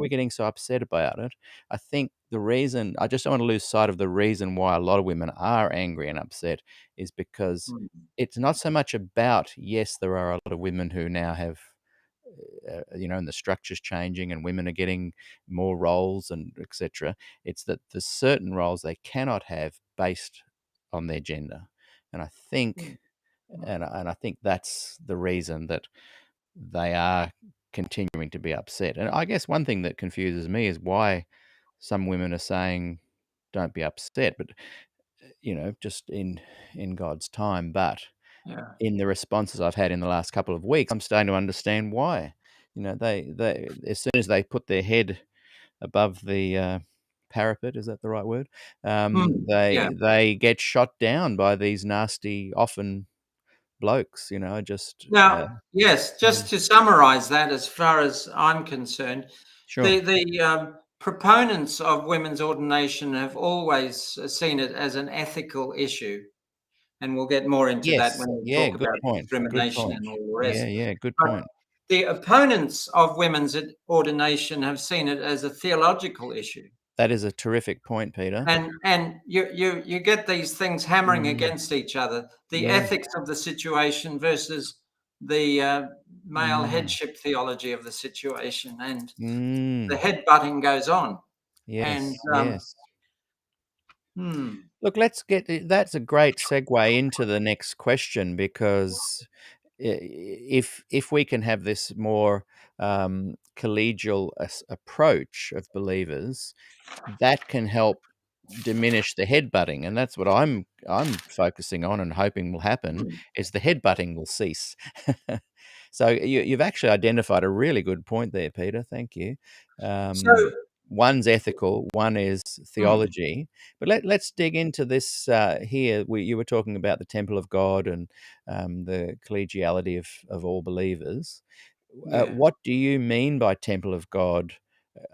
we getting so upset about it? I think the reason, I just don't want to lose sight of the reason why a lot of women are angry and upset, is because it's not so much about, yes, there are a lot of women who now have and the structure's changing and women are getting more roles and etc. It's that there's certain roles they cannot have based on their gender. And I think and I think that's the reason that they are continuing to be upset. And I guess one thing that confuses me is why some women are saying don't be upset, but just in God's time. But Yeah. in the responses I've had in the last couple of weeks, I'm starting to understand why. They as soon as they put their head above the parapet, is that the right word? Yeah. They get shot down by these nasty, often blokes. Just Now, yes, yeah, just to summarize that, as far as I'm concerned, sure. the proponents of women's ordination have always seen it as an ethical issue. And we'll get more into that Yes, when we yeah, talk good about point. Good discrimination point. and all the Yeah, rest. yeah, good But point. the opponents of women's ordination have seen it as a theological issue. That is a terrific point, Peter. And you get these things hammering Mm, against each other, the yeah. ethics of the situation versus the male Mm, headship theology of the situation, and the mm, headbutting goes on. And yes, yes. hmm, Look, that's a great segue into the next question, because if we can have this more collegial approach of believers, that can help diminish the headbutting, and that's what I'm focusing on and hoping will happen, is the headbutting will cease. So you've actually identified a really good point there, Peter. Thank you. so One's ethical, one is hmm, theology. But let's dig into this here. You were talking about the temple of God and the collegiality of all believers. yeah. What do you mean by temple of God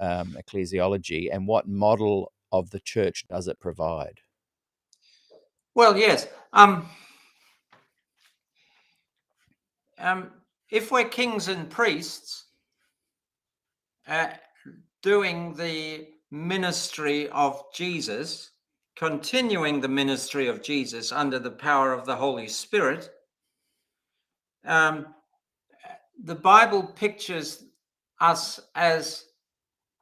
ecclesiology, and what model of the church does it provide? Well, yes. Um, if we're kings and priests uh, doing the ministry of Jesus, continuing the ministry of Jesus under the power of the Holy Spirit, the Bible pictures us as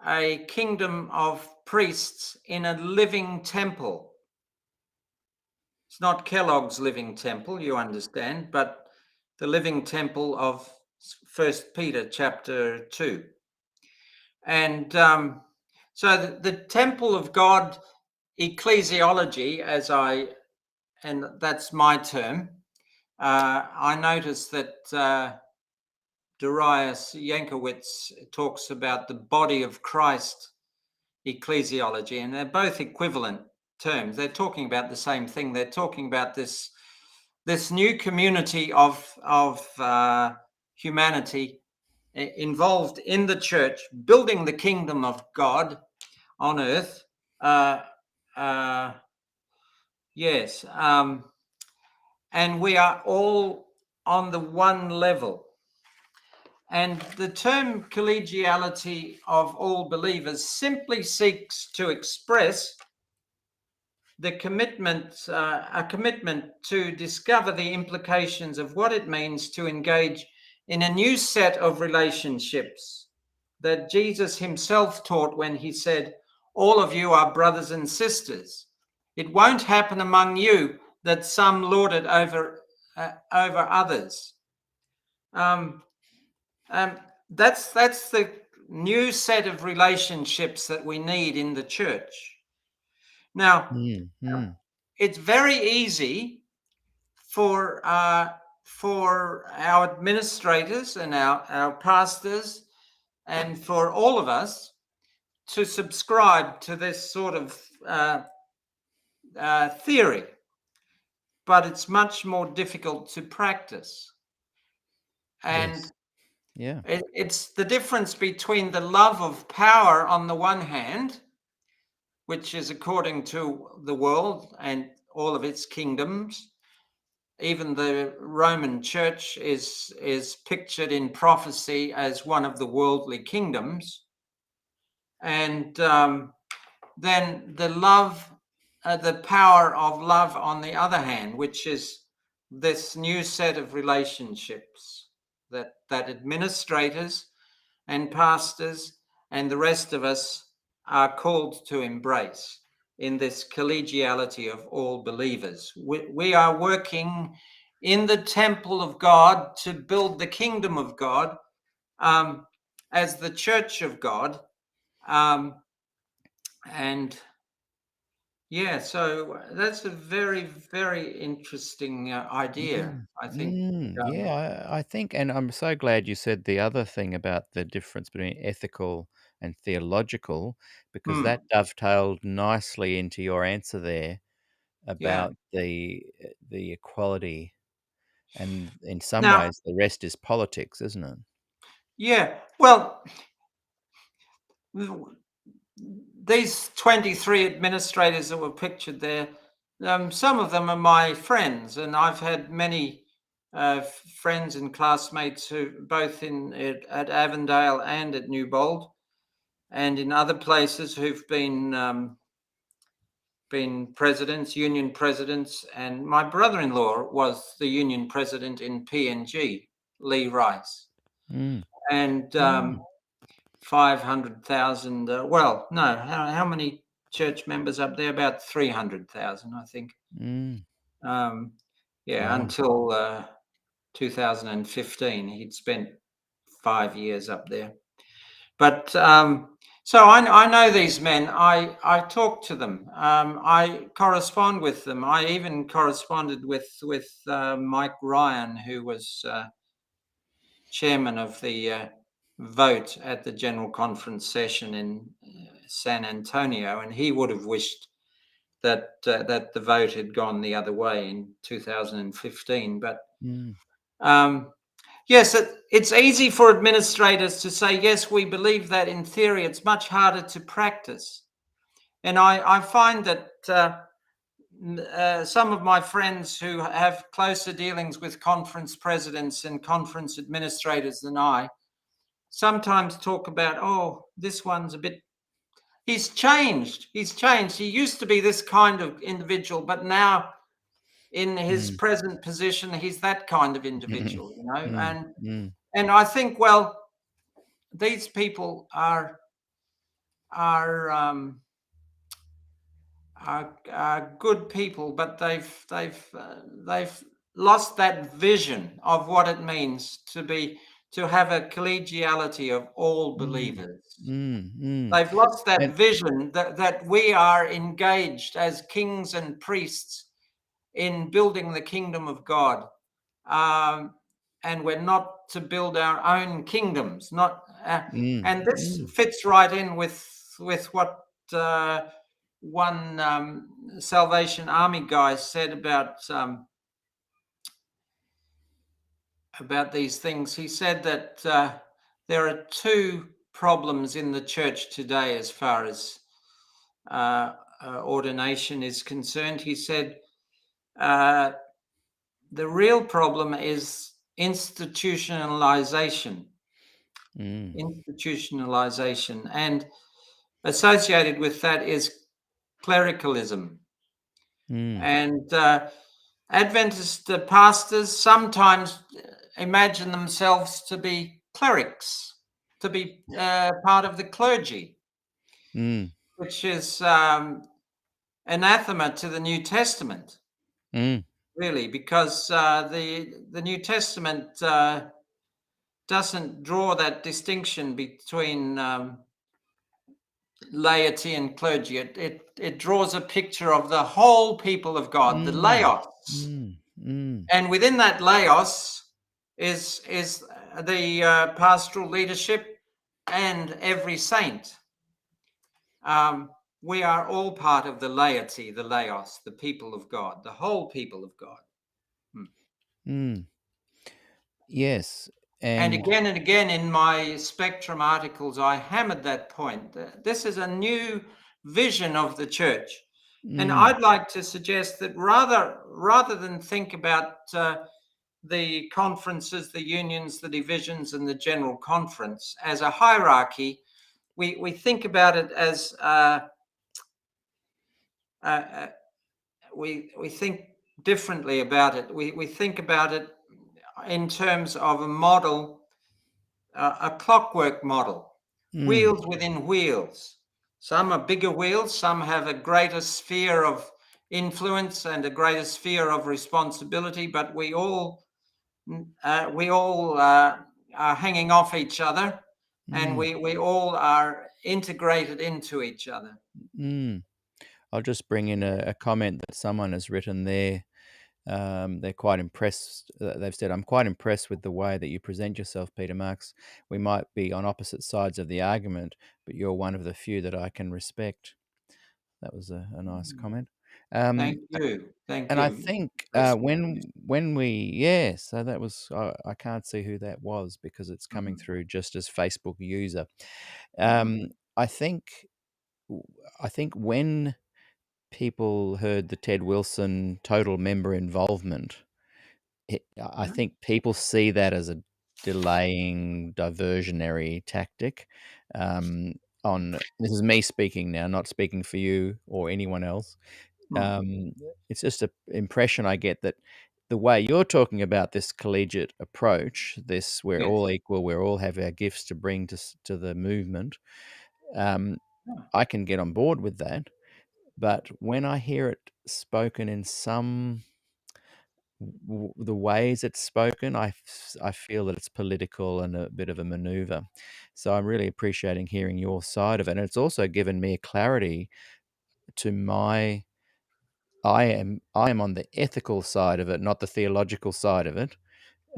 a kingdom of priests in a living temple. It's not Kellogg's living temple, you understand, but the living temple of 1 Peter chapter 2. And so the temple of God ecclesiology, and that's my term, I noticed that Darius Yankowitz talks about the body of Christ ecclesiology, and they're both equivalent terms. They're talking about the same thing. They're talking about this new community of humanity involved in the church, building the kingdom of God on earth. Yes. And we are all on the one level. And the term collegiality of all believers simply seeks to express the commitment, a commitment to discover the implications of what it means to engage in a new set of relationships that Jesus himself taught when he said, all of you are brothers and sisters. It won't happen among you that some lord it over others. That's the new set of relationships that we need in the church. Now, it's very easy for our administrators and our pastors and for all of us to subscribe to this sort of theory, but it's much more difficult to practice. And it's the difference between the love of power on the one hand, which is according to the world and all of its kingdoms. Even the Roman Church is pictured in prophecy as one of the worldly kingdoms. And then the power of love on the other hand, which is this new set of relationships that administrators and pastors and the rest of us are called to embrace in this collegiality of all believers. We are working in the temple of God to build the kingdom of God as the church of God. And yeah, so that's a very, very interesting idea, I think. I think, and I'm so glad you said the other thing about the difference between ethical and theological, because that dovetailed nicely into your answer there about the equality, and in some Now, ways the rest is politics, isn't it? yeah, well, these 23 administrators that were pictured there, some of them are my friends, and I've had many friends and classmates who both at Avondale and at Newbold and in other places who've been presidents, union presidents, and my brother-in-law was the union president in PNG, Lee Rice. And 500,000. Well, no, how many church members up there? About 300,000, I think. Wow. Until 2015, he'd spent 5 years up there. But so I know these men. I talk to them. I correspond with them. I even corresponded with Mike Ryan, who was chairman of the vote at the General Conference session in San Antonio, and he would have wished that that the vote had gone the other way in 2015. But yes, it's easy for administrators to say, yes, we believe that in theory. It's much harder to practice. And I find that some of my friends who have closer dealings with conference presidents and conference administrators than I sometimes talk about, oh, this one's a bit, he's changed. He used to be this kind of individual, but now in his present position, he's that kind of individual, you know. And I think, well, these people are good people, but they've lost that vision of what it means to have a collegiality of all believers. They've lost that vision that we are engaged as kings and priests in building the kingdom of God, and we're not to build our own kingdoms. And this fits right in with what one Salvation Army guy said about about these things. He said that there are two problems in the church today as far as ordination is concerned. He said the real problem is institutionalization. Institutionalization, and associated with that is clericalism. And Adventist pastors sometimes imagine themselves to be clerics, to be part of the clergy, which is anathema to the New Testament, really, because the New Testament doesn't draw that distinction between laity and clergy. It draws a picture of the whole people of God, the laos. And within that laos is the pastoral leadership and every saint. We are all part of the laity, the laos, the people of God, the whole people of God. Yes. And again in my Spectrum articles, I hammered that point. This is a new vision of the church. And I'd like to suggest that rather than think about the conferences, the unions, the divisions, and the general conference as a hierarchy, we think about it as we think differently about it. We think about it in terms of a model, a clockwork model, wheels within wheels. Some are bigger wheels, some have a greater sphere of influence and a greater sphere of responsibility, but we all are hanging off each other, and we all are integrated into each other. I'll just bring in a comment that someone has written there. They're quite impressed. They've said, "I'm quite impressed with the way that you present yourself, Peter Marks. We might be on opposite sides of the argument, but you're one of the few that I can respect." That was a nice comment. Thank you. Thank And you. I think when we so that was I can't see who that was because it's coming through just as Facebook user. I think when people heard the Ted Wilson total member involvement, I think people see that as a delaying diversionary tactic. This is me speaking now, not speaking for you or anyone else. It's just an impression I get that the way you're talking about this collegiate approach, this we're all equal, we all have our gifts to bring to the movement, I can get on board with that. But when I hear it spoken in the ways it's spoken, I feel that it's political and a bit of a maneuver. So I'm really appreciating hearing your side of it. And it's also given me a clarity to I am on the ethical side of it, not the theological side of it,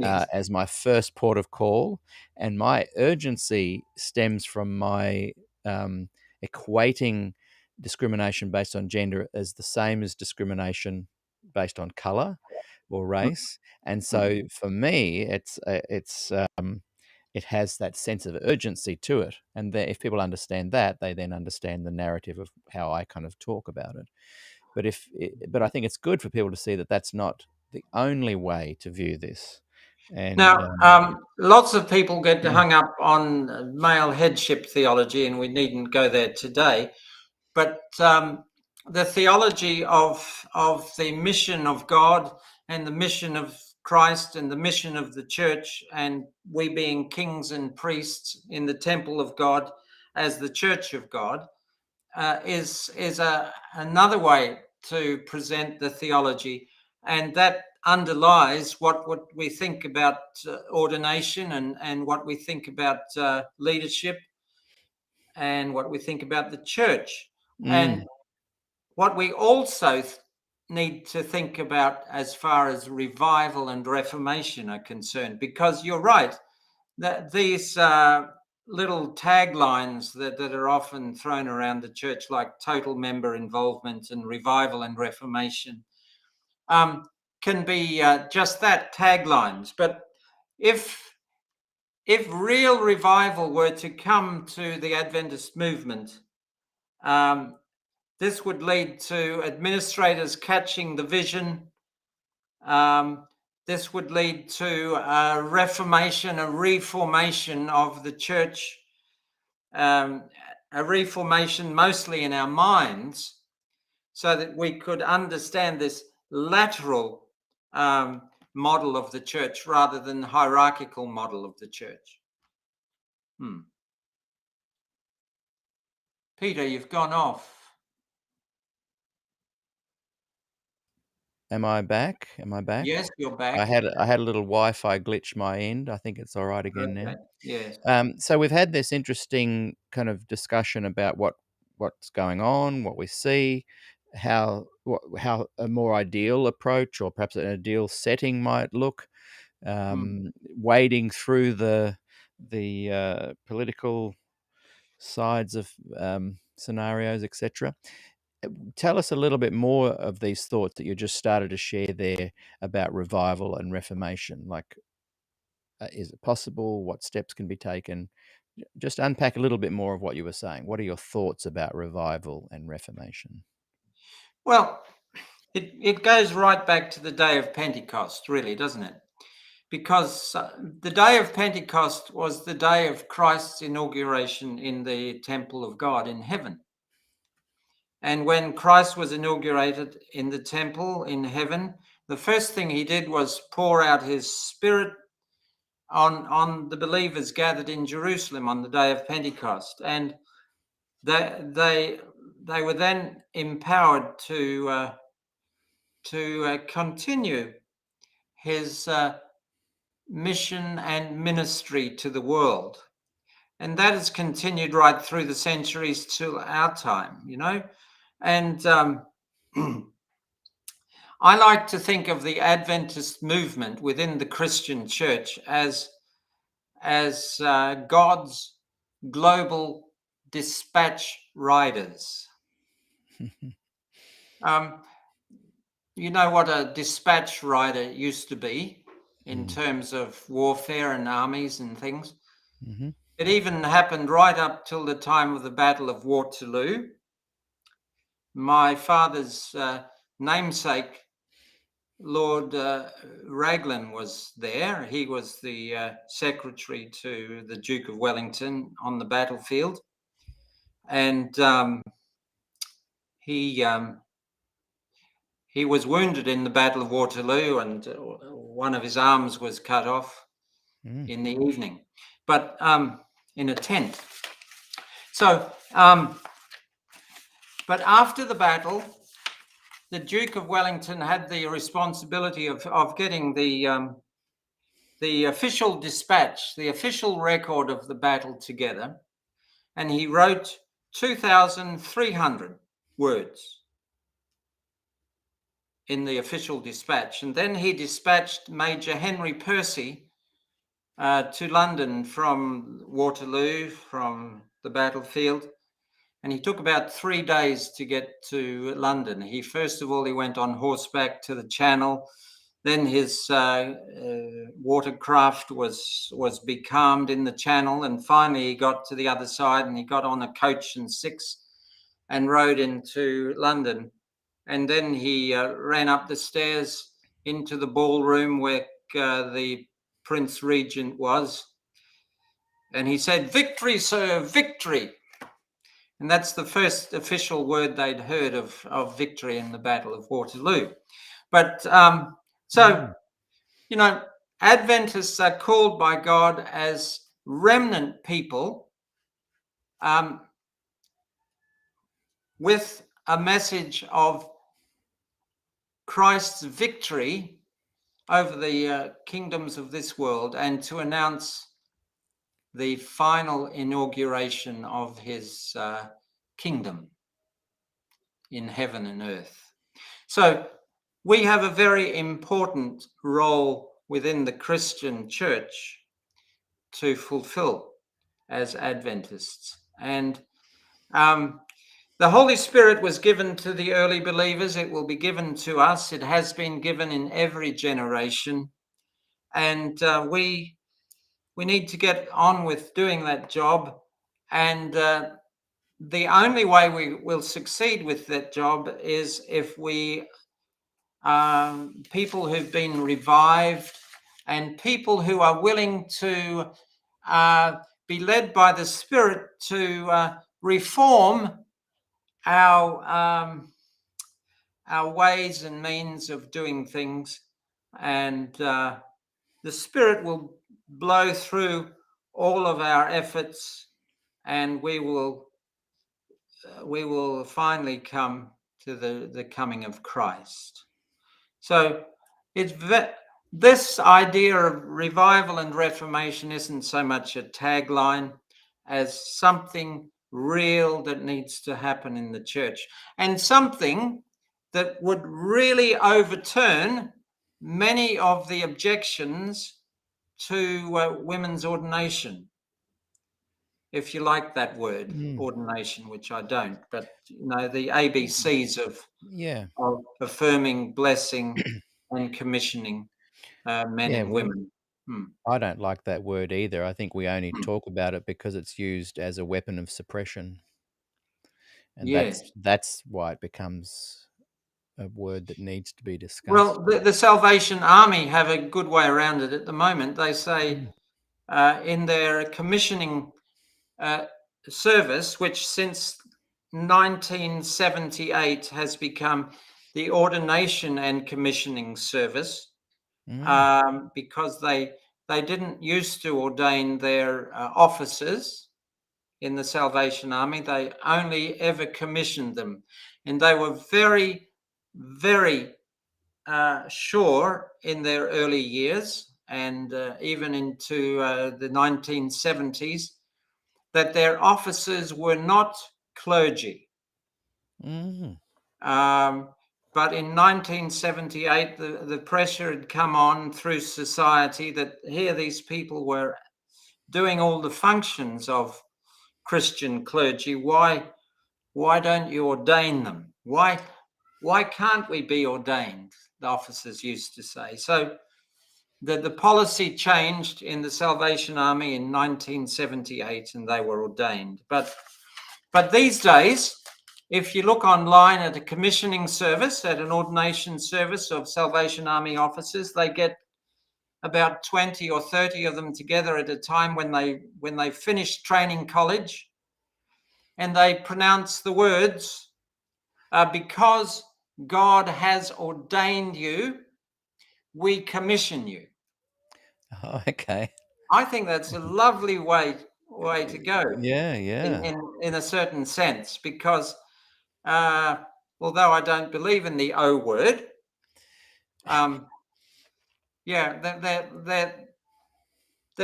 as my first port of call. And my urgency stems from my equating discrimination based on gender as the same as discrimination based on color or race. And so for me, it has that sense of urgency to it. And if people understand that, they then understand the narrative of how I kind of talk about it. But I think it's good for people to see that that's not the only way to view this. And now, lots of people get hung up on male headship theology, and we needn't go there today. But the theology of the mission of God and the mission of Christ and the mission of the church, and we being kings and priests in the temple of God as the church of God, is another way to present the theology, and that underlies what we think about ordination and what we think about leadership and what we think about the church. And what we also need to think about as far as revival and reformation are concerned, because you're right, that these little taglines that are often thrown around the church, like total member involvement and revival and reformation, can be just that, taglines. But if real revival were to come to the Adventist movement, this would lead to administrators catching the vision. This would lead to a reformation, a reformation of the church, a reformation mostly in our minds, so that we could understand this lateral model of the church rather than the hierarchical model of the church. Peter, you've gone off. Am I back? Am I back? Yes, you're back. I had a little Wi-Fi glitch my end. I think it's all right again now. Yes. So we've had this interesting kind of discussion about what's going on, what we see, how a more ideal approach or perhaps an ideal setting might look, wading through the political sides of scenarios, etc. Tell us a little bit more of these thoughts that you just started to share there about revival and reformation. Like, is it possible? What steps can be taken? Just unpack a little bit more of what you were saying. What are your thoughts about revival and reformation? Well, it goes right back to the day of Pentecost, really, doesn't it? Because the day of Pentecost was the day of Christ's inauguration in the temple of God in heaven. And when Christ was inaugurated in the temple in heaven, the first thing he did was pour out his Spirit on the believers gathered in Jerusalem on the day of Pentecost. And they were then empowered to continue his mission and ministry to the world. And that has continued right through the centuries till our time, you know. And I like to think of the Adventist movement within the Christian church as God's global dispatch riders. You know what a dispatch rider used to be in terms of warfare and armies and things. Mm-hmm. It even happened right up till the time of the Battle of Waterloo. My father's namesake, Lord Raglan, was there. He was the secretary to the Duke of Wellington on the battlefield. And he was wounded in the Battle of Waterloo, and one of his arms was cut off in the evening, but in a tent. So, but after the battle, the Duke of Wellington had the responsibility of getting the official dispatch, the official record of the battle together, and he wrote 2,300 words in the official dispatch. And then he dispatched Major Henry Percy to London from Waterloo, from the battlefield. And he took about 3 days to get to London. First of all, he went on horseback to the Channel. Then his watercraft was becalmed in the Channel. And finally, he got to the other side and he got on a coach and six and rode into London. And then he ran up the stairs into the ballroom where the Prince Regent was. And he said, "Victory, sir, victory." And that's the first official word they'd heard of victory in the Battle of Waterloo. But you know, Adventists are called by God as remnant people with a message of Christ's victory over the kingdoms of this world, and to announce the final inauguration of his kingdom in heaven and earth. So we have a very important role within the Christian church to fulfill as Adventists. And the Holy Spirit was given to the early believers. It will be given to us. It has been given in every generation. and we need to get on with doing that job. And the only way we will succeed with that job is if we people who've been revived and people who are willing to be led by the Spirit to reform our ways and means of doing things, and the Spirit will blow through all of our efforts, and we will finally come to the coming of Christ. So it's this idea of revival and reformation isn't so much a tagline as something real that needs to happen in the church, and something that would really overturn many of the objections to women's ordination, if you like that word, ordination, which I don't, but the ABCs of affirming, blessing, and commissioning men and women. I don't like that word either. I think we only talk about it because it's used as a weapon of suppression, and Yes. that's why it becomes a word that needs to be discussed. Well, the Salvation Army have a good way around it at the moment. They say in their commissioning service, which since 1978 has become the Ordination and Commissioning Service, because they didn't used to ordain their officers in the Salvation Army. They only ever commissioned them, and they were very, very sure in their early years, and even into the 1970s, that their officers were not clergy. But in 1978, the pressure had come on through society that here these people were doing all the functions of Christian clergy. Why don't you ordain them? Why can't we be ordained? The officers used to say. So the policy changed in the Salvation Army in 1978, and they were ordained. But these days, if you look online at a commissioning service, at an ordination service of Salvation Army officers, they get about 20 or 30 of them together at a time when they finish training college, and they pronounce the words, because God has ordained you, we commission you. Oh, okay. I think that's a lovely way to go. Yeah. In a certain sense, because although I don't believe in the O word, they're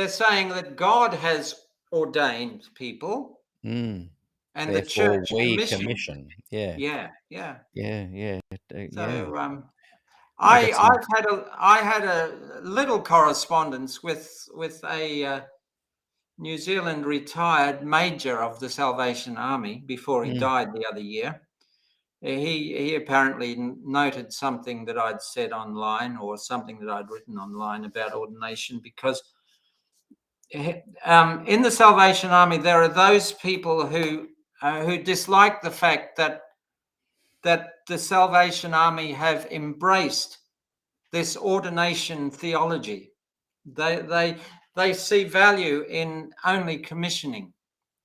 saying that God has ordained people, and therefore the church we commission. Yeah. So I had a little correspondence with a New Zealand retired major of the Salvation Army before he died the other year. He apparently noted something that I'd said online, or something that I'd written online about ordination, because in the Salvation Army there are those people who dislike the fact that the Salvation Army have embraced this ordination theology. They see value in only commissioning.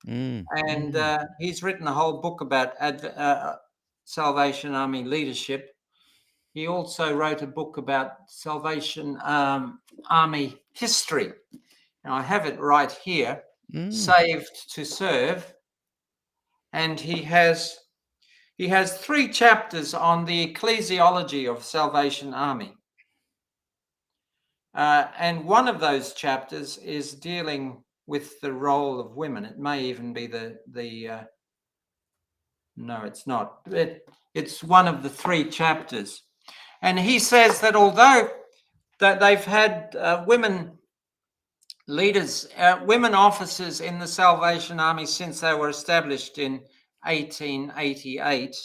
And he's written a whole book about Salvation Army leadership. He also wrote a book about Salvation Army history. And I have it right here, Saved to Serve. And he has 3 chapters on the ecclesiology of Salvation Army. And one of those chapters is dealing with the role of women. It may even be no, it's not. It's one of the 3 chapters. And he says that although that they've had women leaders, women officers in the Salvation Army since they were established in 1888,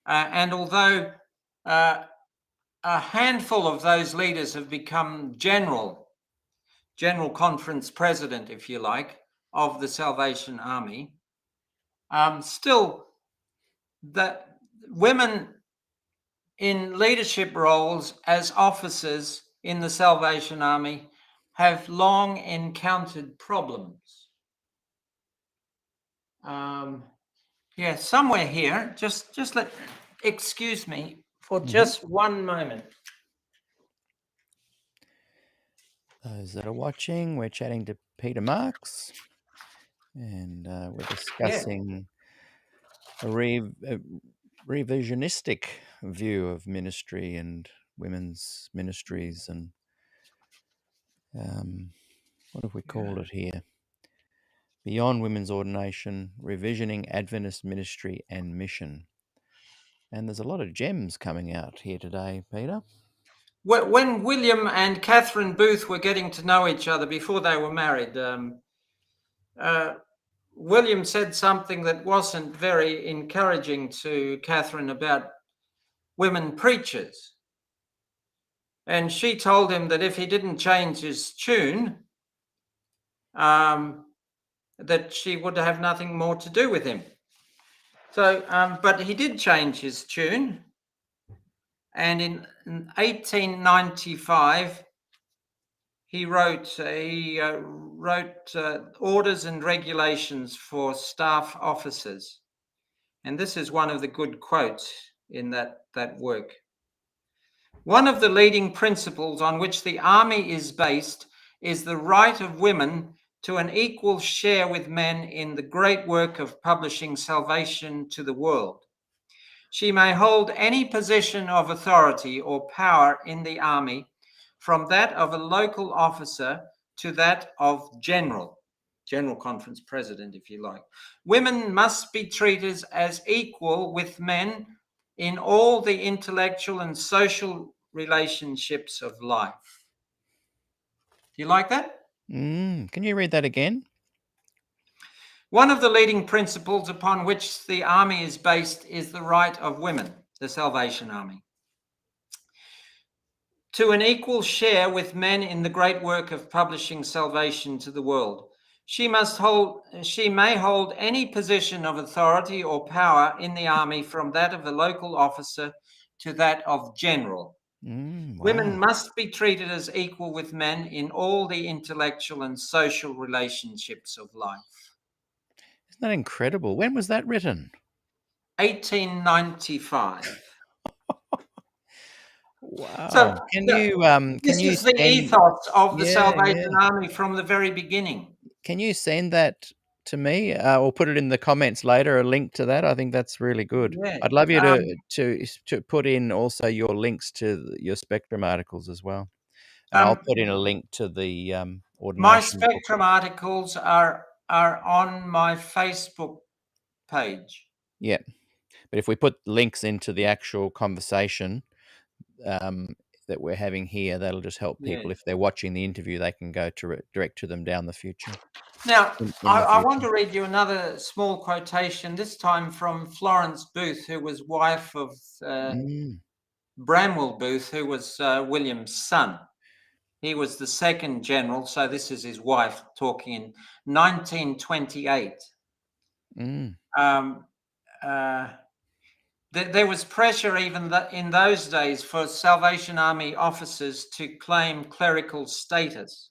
and although a handful of those leaders have become general conference president, if you like, of the Salvation Army. Still, that women in leadership roles as officers in the Salvation Army have long encountered problems. Yeah, somewhere here, just excuse me for just one moment. Those that are watching, we're chatting to Peter Marks, and we're discussing a revisionistic view of ministry and women's ministries, and what have we called it here? Beyond Women's Ordination, Revisioning Adventist Ministry and Mission. And there's a lot of gems coming out here today, Peter. When William and Catherine Booth were getting to know each other before they were married, William said something that wasn't very encouraging to Catherine about women preachers. And she told him that if he didn't change his tune, that she would have nothing more to do with him. So, but he did change his tune. And in 1895, he wrote orders and regulations for staff officers. And this is one of the good quotes in that work. One of the leading principles on which the army is based is the right of women to an equal share with men in the great work of publishing salvation to the world. She may hold any position of authority or power in the army, from that of a local officer to that of general conference president, if you like. Women must be treated as equal with men in all the intellectual and social relationships of life. Do you like that? Can you read that again? One of the leading principles upon which the army is based is the right of women, the Salvation Army, to an equal share with men in the great work of publishing salvation to the world. She may hold any position of authority or power in the army, from that of a local officer to that of general. Wow. Women must be treated as equal with men in all the intellectual and social relationships of life. Isn't that incredible? When was that written? 1895. Wow. So this is the ethos of the Salvation Army from the very beginning. Can you send that to me, or put it in the comments later, a link to that? I think that's really good. Yeah. I'd love you to put in also your links to your Spectrum articles as well. I'll put in a link to the Ordination. My Spectrum articles are on my Facebook page. Yeah, but if we put links into the actual conversation that we're having here, that'll just help people. If they're watching the interview, they can go direct to them down the future. Now, I want to read you another small quotation, this time from Florence Booth, who was wife of Bramwell Booth, who was William's son. He was the second general, so this is his wife talking in 1928. There was pressure even in those days for Salvation Army officers to claim clerical status.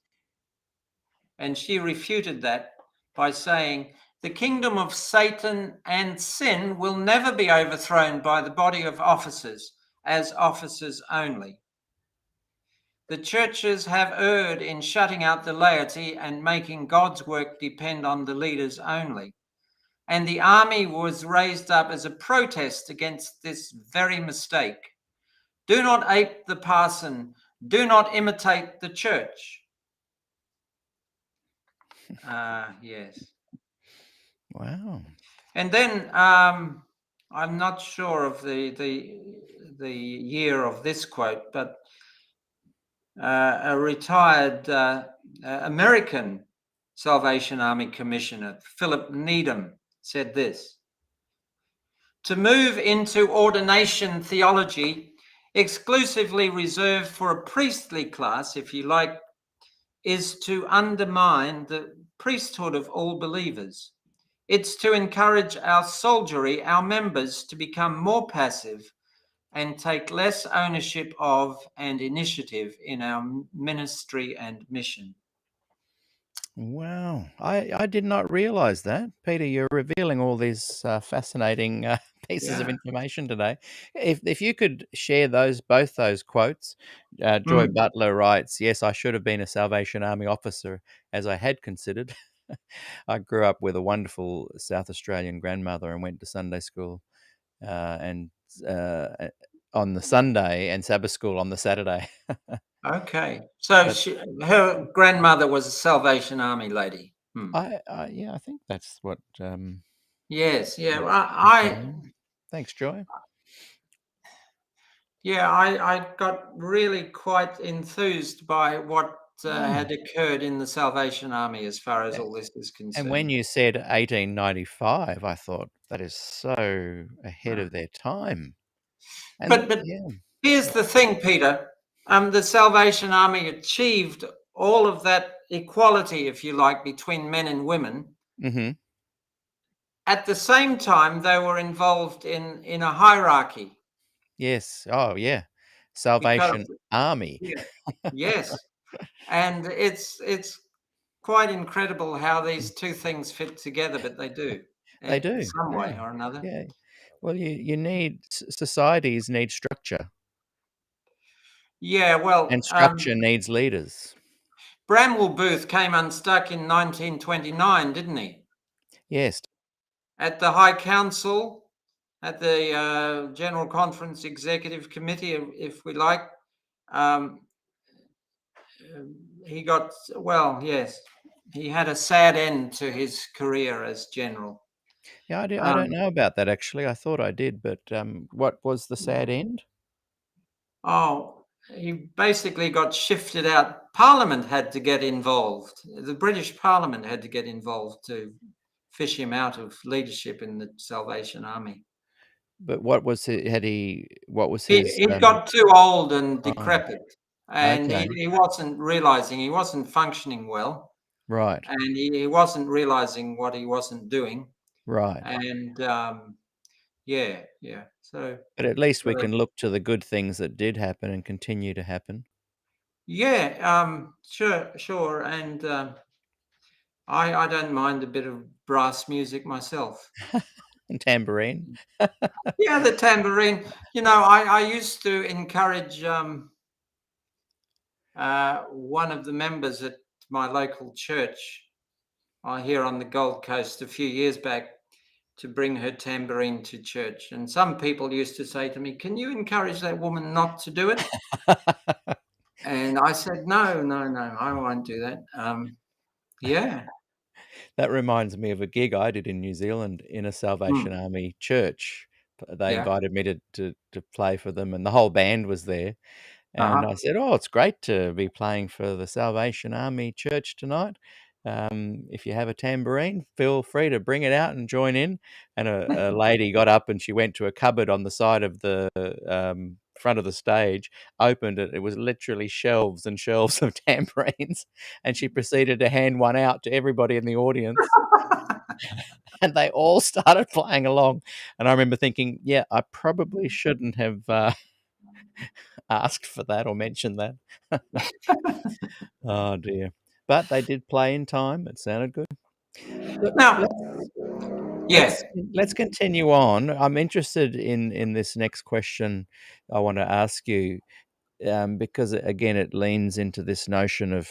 And she refuted that by saying, "The kingdom of Satan and sin will never be overthrown by the body of officers, as officers only. The churches have erred in shutting out the laity and making God's work depend on the leaders only. And the army was raised up as a protest against this very mistake. Do not ape the parson. Do not imitate the church." Yes. Wow. And then I'm not sure of the year of this quote, but a retired American Salvation Army commissioner, Philip Needham, said this: "To move into ordination theology exclusively reserved for a priestly class, if you like, is to undermine the priesthood of all believers. It's to encourage our soldiery, our members, to become more passive and take less ownership of and initiative in our ministry and mission. Wow, I did not realize that. Peter, you're revealing all these fascinating pieces of Yeah. information today. If you could share both those quotes, Joy Mm. Butler writes, "Yes, I should have been a Salvation Army officer, as I had considered. I grew up with a wonderful South Australian grandmother and went to Sunday school and on the Sunday and Sabbath school on the Saturday." Okay. So But her grandmother was a Salvation Army lady. yeah, I think that's what. Yes. Yeah. What Well, I'm following. Thanks, Joy. I got really quite enthused by what Mm. had occurred in the Salvation Army as far as A- all this is And when concerned. you said 1895, I thought that is so ahead Uh, of their time. And But yeah, here's the thing, Peter. The Salvation Army achieved all of that equality, if you like, between men and women. hmm At the same time, they were involved in a hierarchy yes, oh yeah, because, Salvation Army. yeah, yes, and it's quite incredible how these two things fit together, but they do They in do, some way yeah, or another. yeah. Well, you need societies need structure, Yeah, and well, structure needs leaders. Bramwell Booth came unstuck in 1929, didn't he? Yes, At the High Council, at the General Conference Executive Committee, if we like. Um, he got, well, yes, he had a sad end to his career as general. yeah. I don't Um, know about that actually. I thought I did, but what was the sad end? oh, he basically got shifted out. Parliament had to get involved. The British Parliament had to get involved to fish him out of leadership in the Salvation Army. But what was it? What was He, his? he got too old and Oh, decrepit, and okay, he wasn't realizing, he wasn't functioning well, right, and he wasn't realizing what he wasn't doing. right. And yeah. So But at least we uh, can look to the good things that did happen and continue to happen. yeah, sure. And I don't mind a bit of brass music myself. And tambourine. Yeah, the tambourine. I used to encourage one of the members at my local church here on the Gold Coast a few years back to bring her tambourine to church. And some people used to say to me, "Can you encourage that woman not to do it?" And I said, "No, no, no, I won't do that." Yeah, That reminds me of a gig I did in New Zealand in a Salvation mm, Army church. They yeah, invited me to play for them, and the whole band was there. And I uh-huh. said, "Oh, it's great to be playing for the Salvation Army Church tonight. If you have a tambourine, feel free to bring it out and join in." And a lady got up and she went to a cupboard on the side of the front of the stage, opened it. It was literally shelves and shelves of tambourines, and she proceeded to hand one out to everybody in the audience, and they all started playing along. And I remember thinking, "Yeah, I probably shouldn't have." Asked for that or mentioned that. Oh dear. But they did play in time. It sounded good. Look, Now, let's yeah. let's continue on. I'm interested in this next question I want to ask you, because again, it leans into this notion of,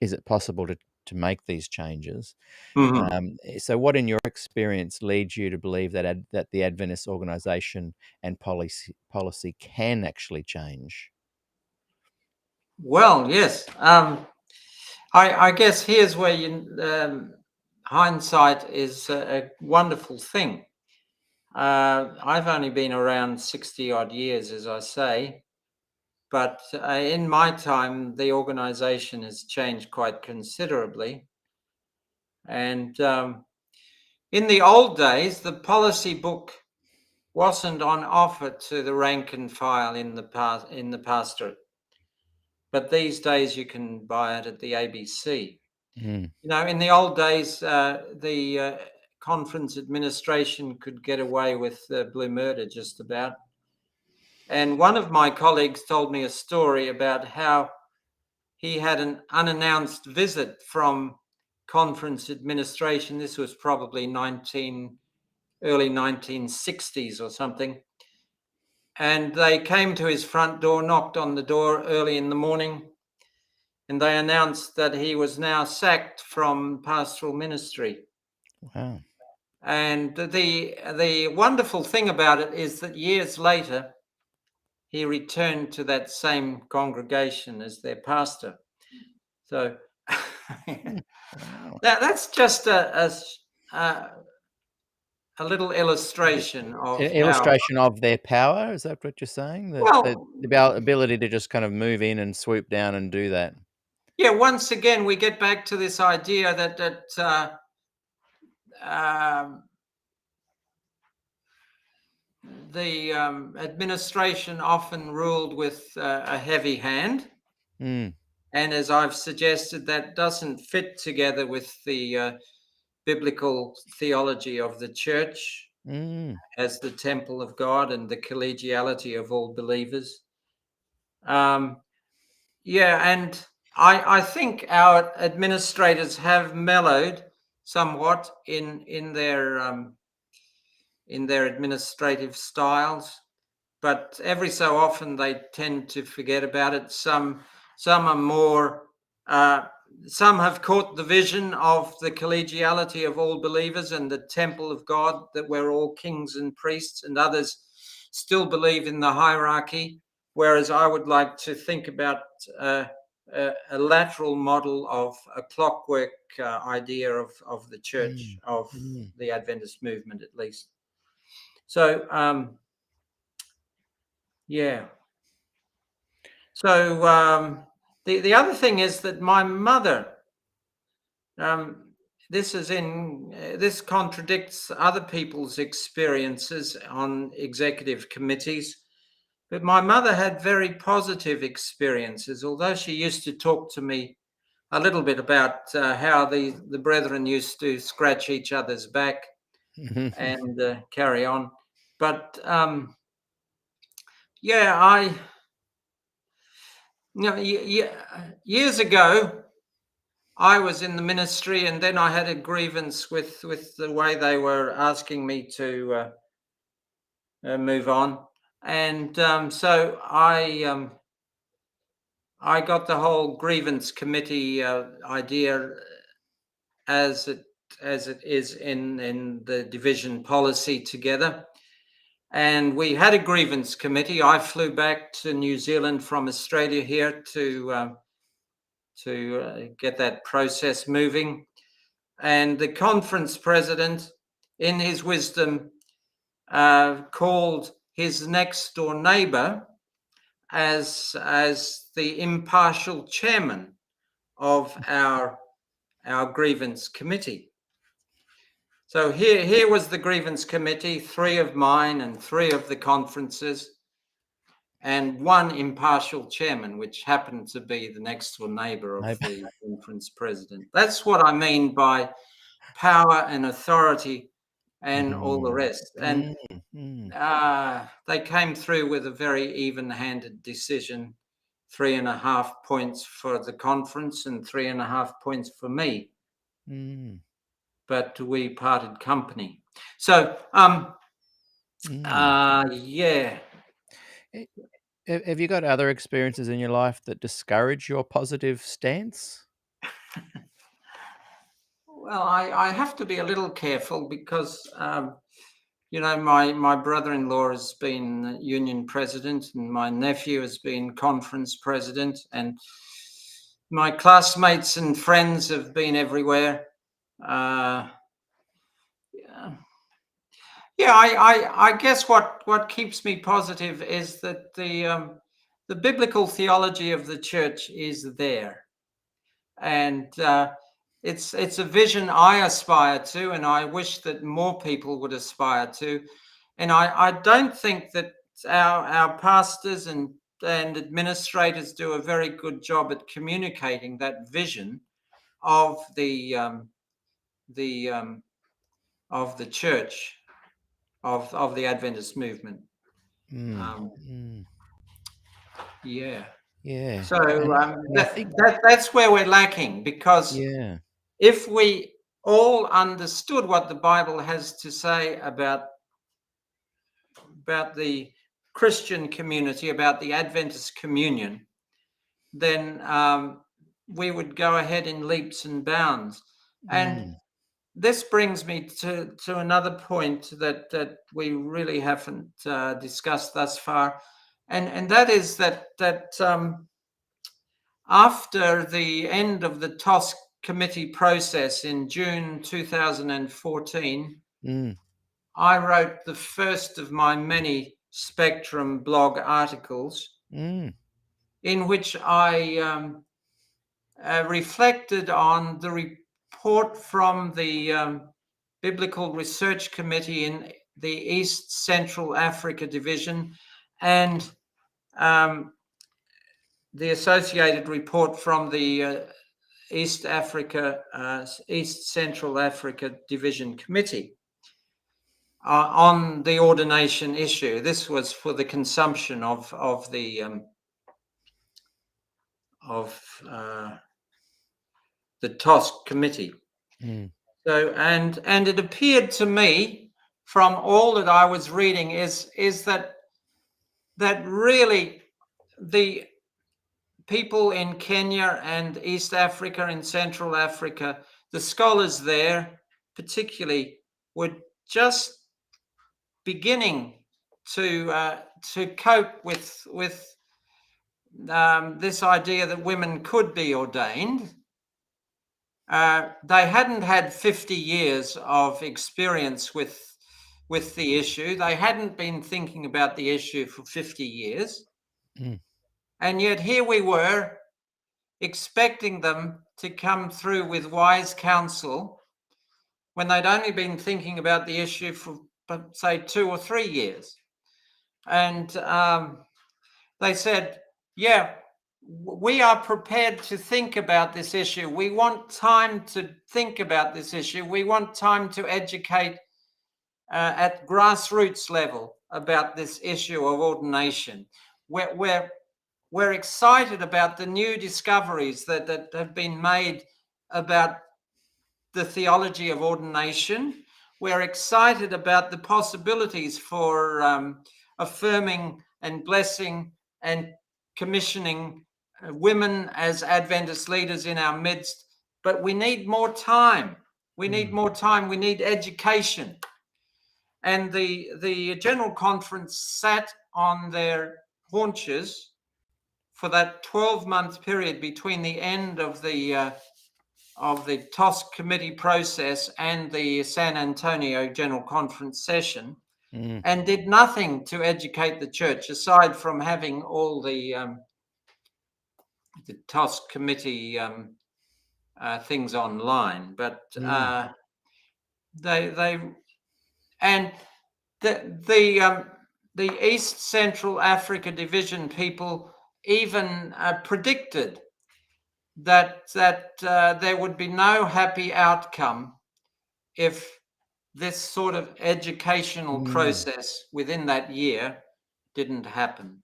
is it possible to make these changes? Mhm. So what in your experience leads you to believe that that the Adventist organization and policy can actually change? Well, yes. I guess here's where hindsight is a wonderful thing. I've only been around 60 odd years, as I say, but in my time, the organization has changed quite considerably. And in the old days, the policy book wasn't on offer to the rank and file in the pastorate. But these days you can buy it at the ABC. Mm. You know, in the old days, the conference administration could get away with blue murder just about. And one of my colleagues told me a story about how he had an unannounced visit from conference administration. This was probably early 1960s or something. And they came to his front door, knocked on the door early in the morning, and they announced that he was now sacked from pastoral ministry. Wow. And the wonderful thing about it is that years later, he returned to that same congregation as their pastor. So Wow. that's just a little illustration of An how, illustration of their power, is that what you're saying? The well, ability to just kind of move in and swoop down and do that? yeah, once again, we get back to this idea that the administration often ruled with a heavy hand. Mm. And as I've suggested, that doesn't fit together with the biblical theology of the church Mm. as the temple of God and the collegiality of all believers. Yeah, and I think our administrators have mellowed somewhat in their administrative styles, but every so often they tend to forget about it. Some are more. Some have caught the vision of the collegiality of all believers and the temple of God, that we're all kings and priests, and others still believe in the hierarchy. Whereas I would like to think about a lateral model of a clockwork idea of the church, of the Adventist movement, at least. So, yeah. So the other thing is that my mother, this contradicts other people's experiences on executive committees, but my mother had very positive experiences, although she used to talk to me a little bit about how the brethren used to scratch each other's back and carry on. But yeah, years ago, I was in the ministry, and then I had a grievance with the way they were asking me to move on, and so I got the whole grievance committee idea as it is in the division policy together. And we had a grievance committee. I flew back to New Zealand from Australia here to get that process moving. And the conference president, in his wisdom, called his next door neighbor as the impartial chairman of our grievance committee. So here was the grievance committee, 3 of mine and 3 of the conferences, and 1 impartial chairman, which happened to be the next door neighbor of the conference president. That's what I mean by power and authority and all the rest. And they came through with a very even-handed decision, 3.5 points for the conference and 3.5 points for me. But we parted company. So, yeah. Have you got other experiences in your life that discourage your positive stance? Well, I have to be a little careful because, you know, my brother-in-law has been union president, and my nephew has been conference president, and my classmates and friends have been everywhere. Yeah, I guess what keeps me positive is that the biblical theology of the church is there, and it's a vision I aspire to, and I wish that more people would aspire to. I don't think that our pastors and administrators do a very good job at communicating that vision of the church, of the Adventist movement. Yeah. Yeah. So And I think, that's where we're lacking, because yeah. if we all understood what the Bible has to say about the Christian community, about the Adventist communion, then we would go ahead in leaps and bounds. And this brings me to another point that we really haven't discussed thus far, and that is that after the end of the TOSC committee process in June 2014, I wrote the first of my many Spectrum blog articles, in which I reflected on the report from the Biblical Research Committee in the East Central Africa Division, and the associated report from the East Central Africa Division Committee on the ordination issue. This was for the consumption of the TOSC committee. So, and it appeared to me, from all that I was reading, is that really the people in Kenya and East Africa and Central Africa, the scholars there particularly, were just beginning to cope with this idea that women could be ordained. They hadn't had 50 years of experience with the issue. They hadn't been thinking about the issue for 50 years. And yet here we were, expecting them to come through with wise counsel when they'd only been thinking about the issue for, say, 2 or 3 years. And they said, yeah, we are prepared to think about this issue. We want time to think about this issue. We want time to educate at grassroots level about this issue of ordination. We're excited about the new discoveries that have been made about the theology of ordination. We're excited about the possibilities for affirming and blessing and commissioning women as Adventist leaders in our midst. But we need more time. We need more time. We need education. And the General Conference sat on their haunches for that 12-month period between the end of the TOSC committee process and the San Antonio General Conference session, and did nothing to educate the church, aside from having all the TOSC committee things online. But they and the East Central Africa Division people even predicted that there would be no happy outcome if this sort of educational process within that year didn't happen.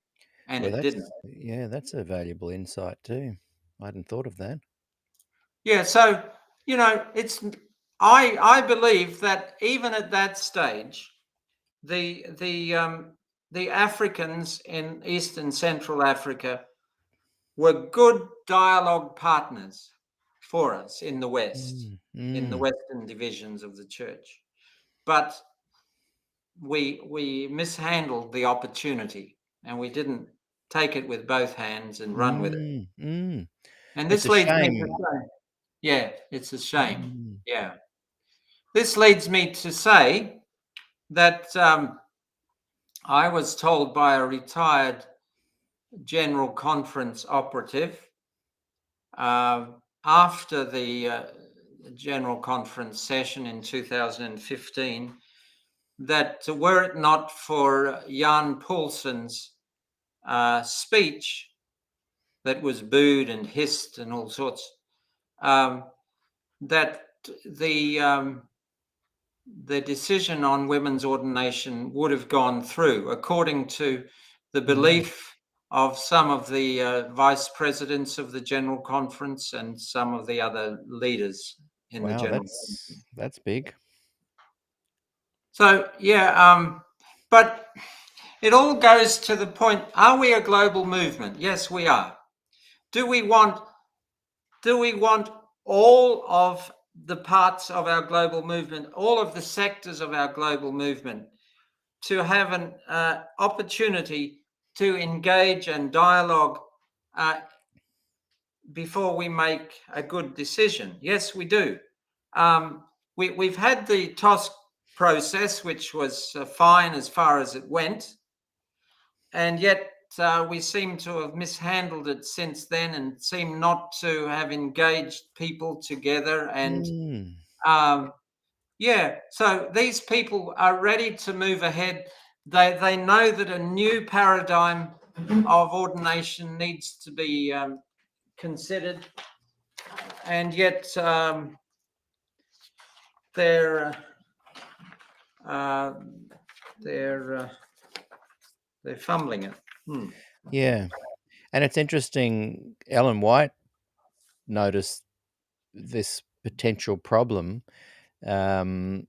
And well, it didn't. Yeah, that's a valuable insight too. I hadn't thought of that. Yeah, so it's I believe that even at that stage, the Africans in East and Central Africa were good dialogue partners for us in the West, in the Western divisions of the church. But we mishandled the opportunity, and we didn't take it with both hands and run with it. And this leads me to say, yeah, it's a shame. Yeah. This leads me to say that I was told by a retired General Conference operative after the General Conference session in 2015, that were it not for Jan Paulsen's speech that was booed and hissed and all sorts, that the decision on women's ordination would have gone through, according to the belief of some of the vice presidents of the General Conference and some of the other leaders in the Wow, General Conference. that's big. So, yeah, but it all goes to the point, are we a global movement? Yes, we are. Do we want all of the parts of our global movement, all of the sectors of our global movement, to have an opportunity to engage and dialogue before we make a good decision? Yes, we do. We've had the TOSC process, which was fine as far as it went, and yet we seem to have mishandled it since then and seem not to have engaged people together. And yeah, so these people are ready to move ahead. They know that a new paradigm of ordination needs to be considered, and yet they're fumbling it. Yeah, and it's interesting. Ellen White noticed this potential problem, and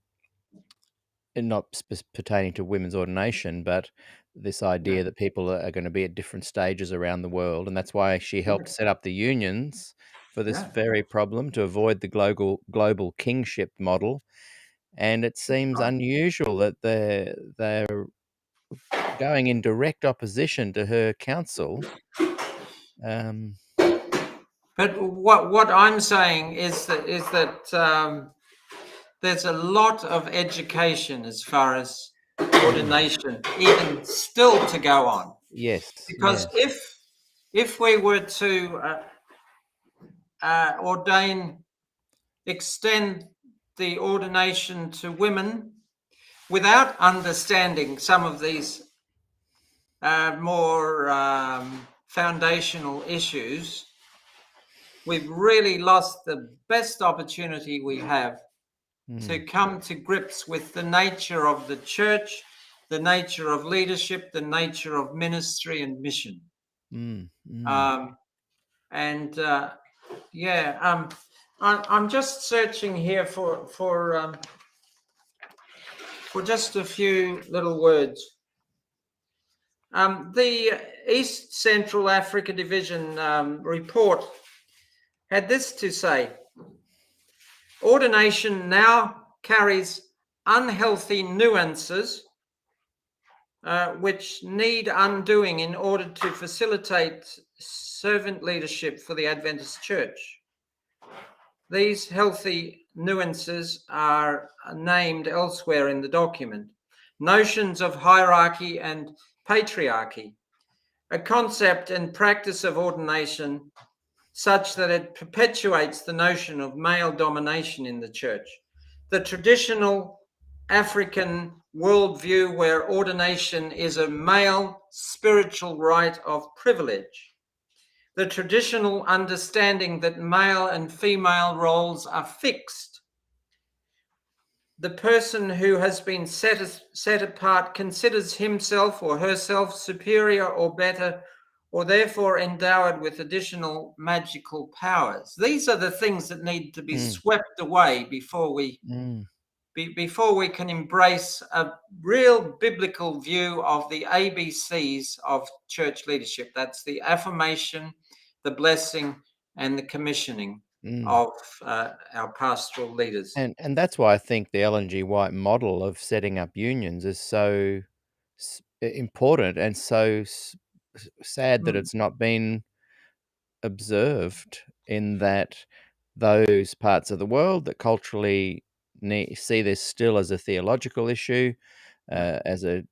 not pertaining to women's ordination, but this idea that people are going to be at different stages around the world, and that's why she helped set up the unions for this very problem, to avoid the global kingship model. And it seems unusual that they're going in direct opposition to her counsel. But what I'm saying is that there's a lot of education as far as ordination even still to go on. Yes, Because yes. if we were to extend the ordination to women without understanding some of these more foundational issues, we've really lost the best opportunity we have to come to grips with the nature of the church, the nature of leadership, the nature of ministry and mission. I'm just searching here for just a few little words. The East Central Africa Division report had this to say: ordination now carries unhealthy nuances which need undoing in order to facilitate servant leadership for the Adventist Church. These healthy nuances are named elsewhere in the document. Notions of hierarchy and patriarchy, a concept and practice of ordination such that it perpetuates the notion of male domination in the church. The traditional African worldview where ordination is a male spiritual right of privilege. The traditional understanding that male and female roles are fixed. The person who has been set apart considers himself or herself superior or better, or therefore endowed with additional magical powers. These are the things that need to be swept away before we can embrace a real biblical view of the ABCs of church leadership. That's the affirmation, the blessing, and the commissioning of our pastoral leaders. And that's why I think the Ellen G. White model of setting up unions is so important, and so sad that it's not been observed, in that those parts of the world that culturally see this still as a theological issue, as a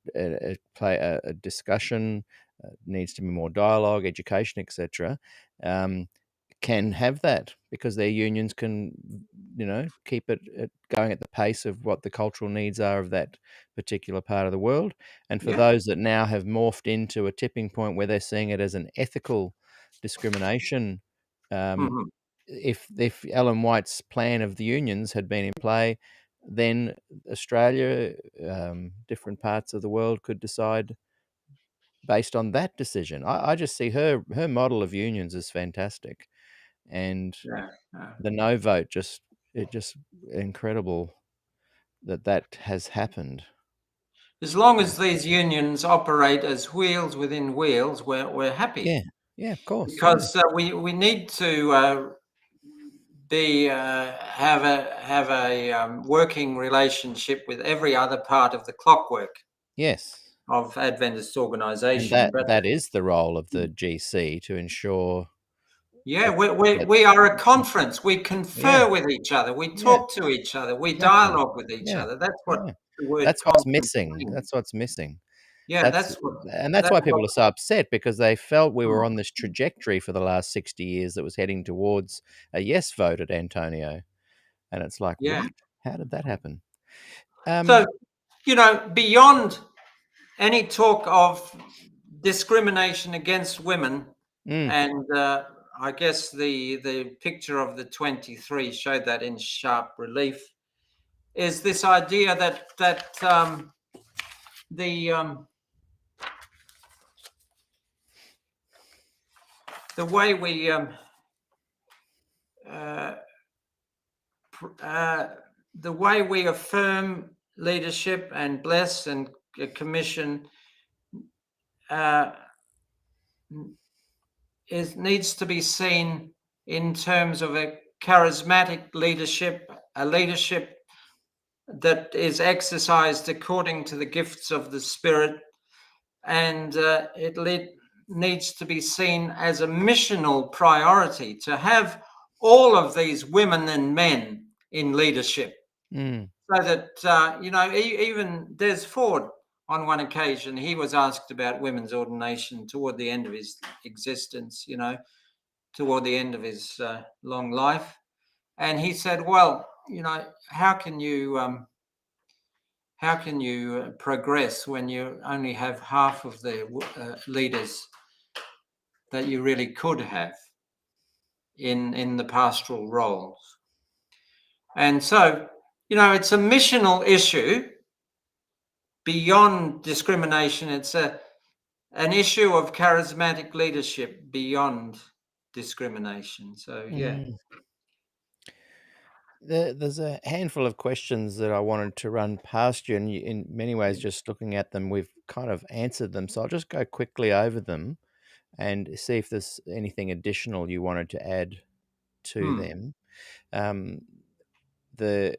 discussion, needs to be more dialogue, education, etc., can have that because their unions can, keep it going at the pace of what the cultural needs are of that particular part of the world. And for Yeah. those that now have morphed into a tipping point where they're seeing it as an ethical discrimination, Mhm. if Ellen White's plan of the unions had been in play, then Australia, different parts of the world could decide based on that decision. I just see her model of unions as fantastic, and Yeah. Yeah. the no vote just incredible that has happened. As long as these unions operate as wheels within wheels, we're happy. Yeah, yeah, of course. Because we need to have a working relationship with every other part of the clockwork Yes, of Adventist and organisation. But that is the role of the GC to ensure yeah, that. we are a conference. We confer Yeah, with each other. We yeah, talk to each other. We exactly. dialogue with each Yeah, other. That's what yeah. the word That's what's conference missing. means. That's what's missing. Yeah, That's that's why people are so upset, because they felt we were on this trajectory for the last 60 years that was heading towards a yes vote at Antonio. And it's like, yeah. what? How did that happen? So, beyond any talk of discrimination against women, Mm, and I guess the picture of the 23 showed that in sharp relief, is this idea that the way we the way we affirm leadership and bless and commission needs to be seen in terms of a charismatic leadership, a leadership that is exercised according to the gifts of the Spirit, and needs to be seen as a missional priority to have all of these women and men in leadership. mm, So that, even Des Ford, on one occasion, he was asked about women's ordination toward the end of his existence, toward the end of his long life. And he said, well, how can you progress when you only have half of the leaders that you really could have in the pastoral roles? And so, it's a missional issue beyond discrimination. It's an issue of charismatic leadership beyond discrimination. So, yeah. mm. There's a handful of questions that I wanted to run past you, and in many ways, just looking at them, we've kind of answered them. So I'll just go quickly over them and see if there's anything additional you wanted to add to Hmm. them.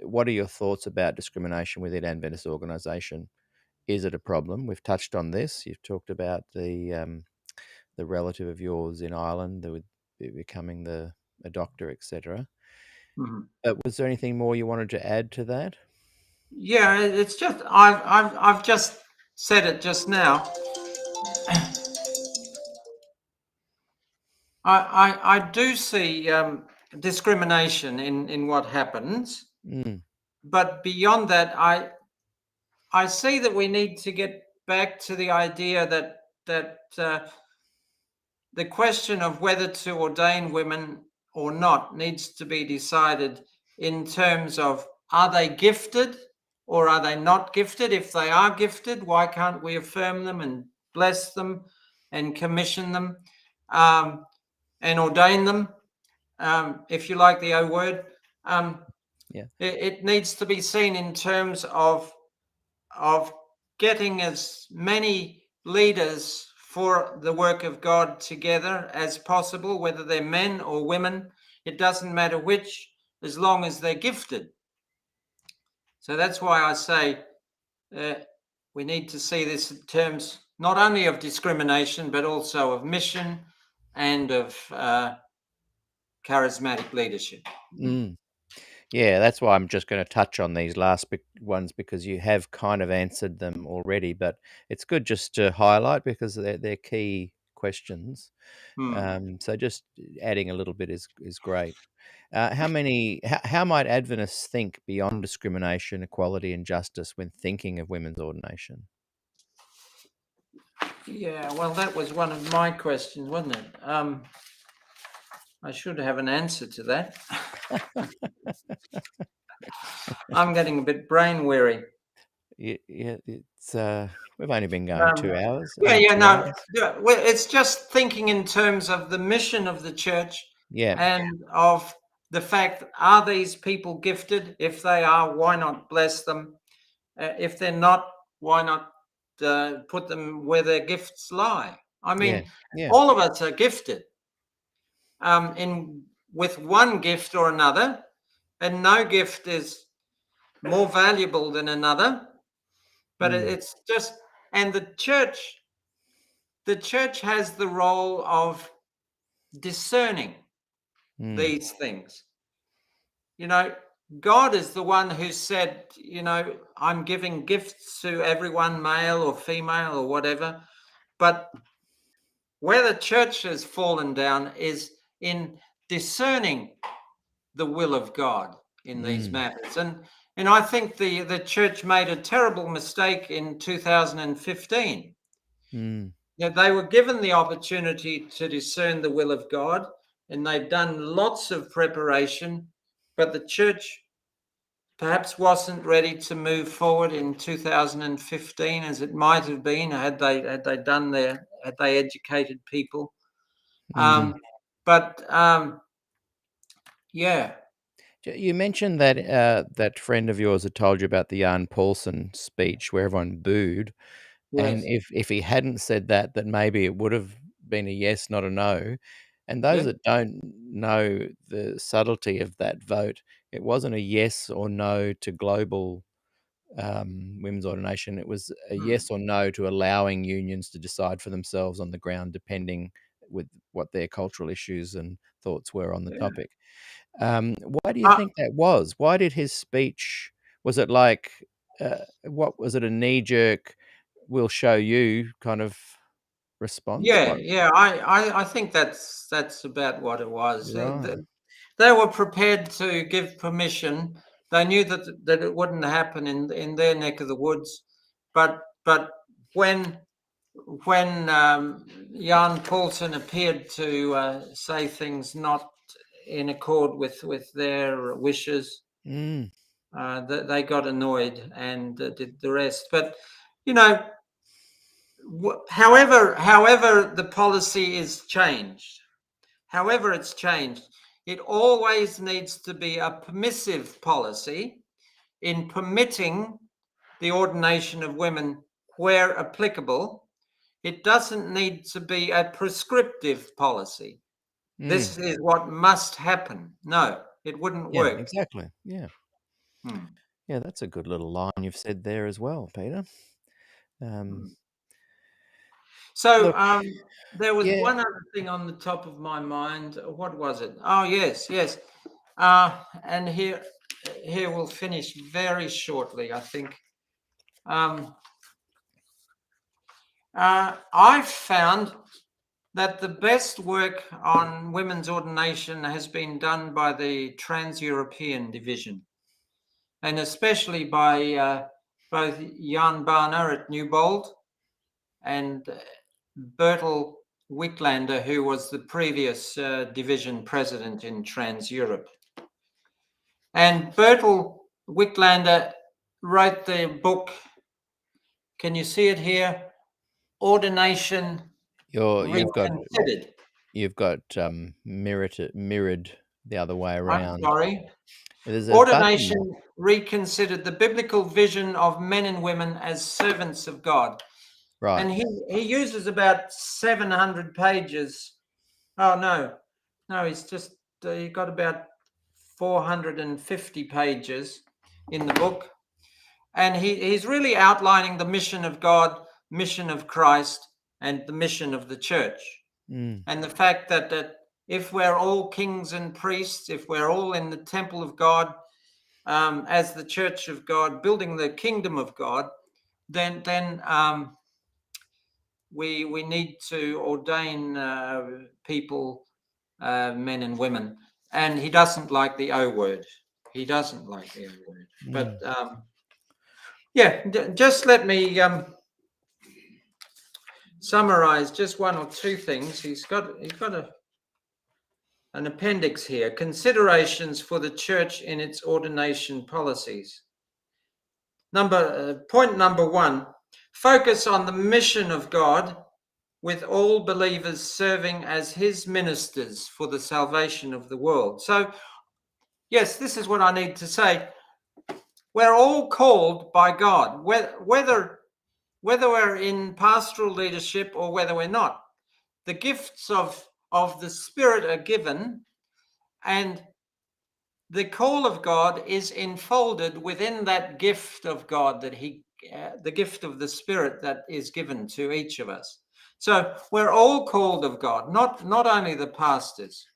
What are your thoughts about discrimination within Adventist organisation? Is it a problem? We've touched on this. You've talked about the relative of yours in Ireland that would be becoming a doctor, etc. Mhm. Was there anything more you wanted to add to that? Yeah, it's just I've just said it just now. I do see discrimination in what happens, Mm, but beyond that, I see that we need to get back to the idea that the question of whether to ordain women or not needs to be decided in terms of, are they gifted or are they not gifted? If they are gifted, why can't we affirm them and bless them and commission them and ordain them, if you like the O word? yeah. It needs to be seen in terms of getting as many leaders for the work of God together as possible, whether they're men or women. It doesn't matter which, as long as they're gifted. So that's why I say we need to see this in terms not only of discrimination, but also of mission and of charismatic leadership. Mm. Yeah, that's why I'm just going to touch on these last ones, because you have kind of answered them already, but it's good just to highlight because they're key questions. Hmm. So just adding a little bit is great. How might Adventists think beyond discrimination, equality, and justice when thinking of women's ordination? Yeah, well, that was one of my questions, wasn't it? I should have an answer to that. I'm getting a bit brain weary. Yeah, it's we've only been going 2 hours. Yeah, 2 no, hours. well, it's just thinking in terms of the mission of the church Yeah, and of the fact, are these people gifted? If they are, why not bless them? If they're not, why not put them where their gifts lie? I yeah, mean, yeah. all of us are gifted with one gift or another, and no gift is more valuable than another. But Mm, it's just, and the church has the role of discerning mm, these things. God is the one who said, I'm giving gifts to everyone, male or female or whatever. But where the church has fallen down is in discerning the will of God in these mm, matters. And I think the church made a terrible mistake in 2015. mm, They were given the opportunity to discern the will of God, and they've done lots of preparation, but the church perhaps wasn't ready to move forward in 2015 as it might have been had they educated people. mm. But yeah, You mentioned that that friend of yours had told you about the Jan Paulsen speech where everyone booed, and yes, if he hadn't said that, that maybe it would have been a yes, not a no. And those yeah, that don't know the subtlety of that vote, it wasn't a yes or no to global women's ordination. It was a hmm, yes or no to allowing unions to decide for themselves on the ground, depending with what their cultural issues and thoughts were on the yeah. topic. Why do you Uh, think that was? Why did his speech? Was it like what was it? A knee jerk? We'll show you kind of response. yeah, What? yeah. I think that's about what it was. Right. They were prepared to give permission. They knew that it wouldn't happen in their neck of the woods, but when Jan Paulsen appeared to say things not in accord with their wishes, Mm, they got annoyed and did the rest. But you know, however the policy is changed, however it's changed, it always needs to be a permissive policy in permitting the ordination of women where applicable. It doesn't need to be a prescriptive policy. mm. This is what must happen. No, it wouldn't Yeah. work. Exactly. Yeah. Hmm. Yeah. That's a good little line you've said there as well, Peter. Hmm. Um, So look. there was Yeah. one other thing on the top of my mind. What was it? Oh, yes. And here we'll finish very shortly, I think. I've found that the best work on women's ordination has been done by the Trans-European Division, and especially by both Jan Barner at Newbold and Bertel Wicklander, who was the previous division president in Trans-Europe. And Bertel Wicklander wrote the book, can you see it here? Ordination You've got Reconsidered. mirrored the other way I'm around. sorry. There's a button. Ordination Reconsidered, the biblical vision of men and women as servants of God. Right. And he uses about 700 pages. Oh, no, he's just, he got about 450 pages in the book. And he's really outlining the mission of God, mission of Christ, and the mission of the church. Mm, And the fact that if we're all kings and priests, if we're all in the temple of God, as the church of God, building the kingdom of God, then we need to ordain people, men and women, and he doesn't like the O word. He doesn't like the O word. But yeah, just let me summarize just one or two things. He's got an appendix here: considerations for the church in its ordination policies. Point number one: focus on the mission of God, with all believers serving as his ministers for the salvation of the world. So, yes, this is what I need to say. We're all called by God, whether we're in pastoral leadership or whether we're not. The gifts of the Spirit are given, and the call of God is enfolded within that gift of God that the gift of the Spirit that is given to each of us. So we're all called of God, not only the pastors.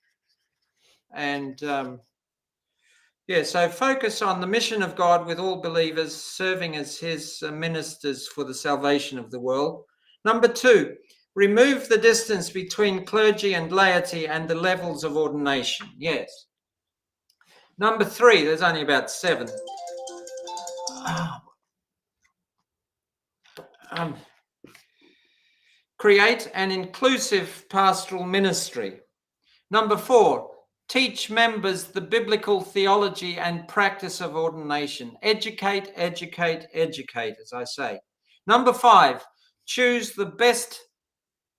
And so focus on the mission of God with all believers serving as his ministers for the salvation of the world. Number two, remove the distance between clergy and laity and the levels of ordination. Yes. Number three, there's only about 7. Create an inclusive pastoral ministry. Number 4, teach members the biblical theology and practice of ordination. Educate, educate, educate, as I say. Number 5, choose the best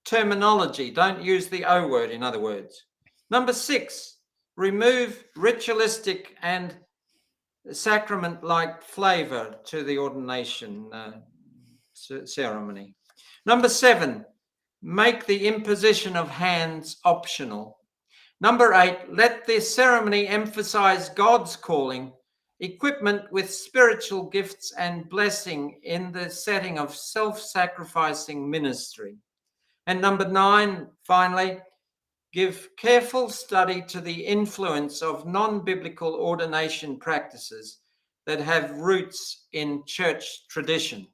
terminology. Don't use the O word, in other words. Number 6, remove ritualistic and sacrament-like flavor to the ordination ceremony. Number 7, make the imposition of hands optional. Number 8, let the ceremony emphasize God's calling, equipment with spiritual gifts and blessing in the setting of self-sacrificing ministry. And number 9, finally, give careful study to the influence of non-biblical ordination practices that have roots in church tradition.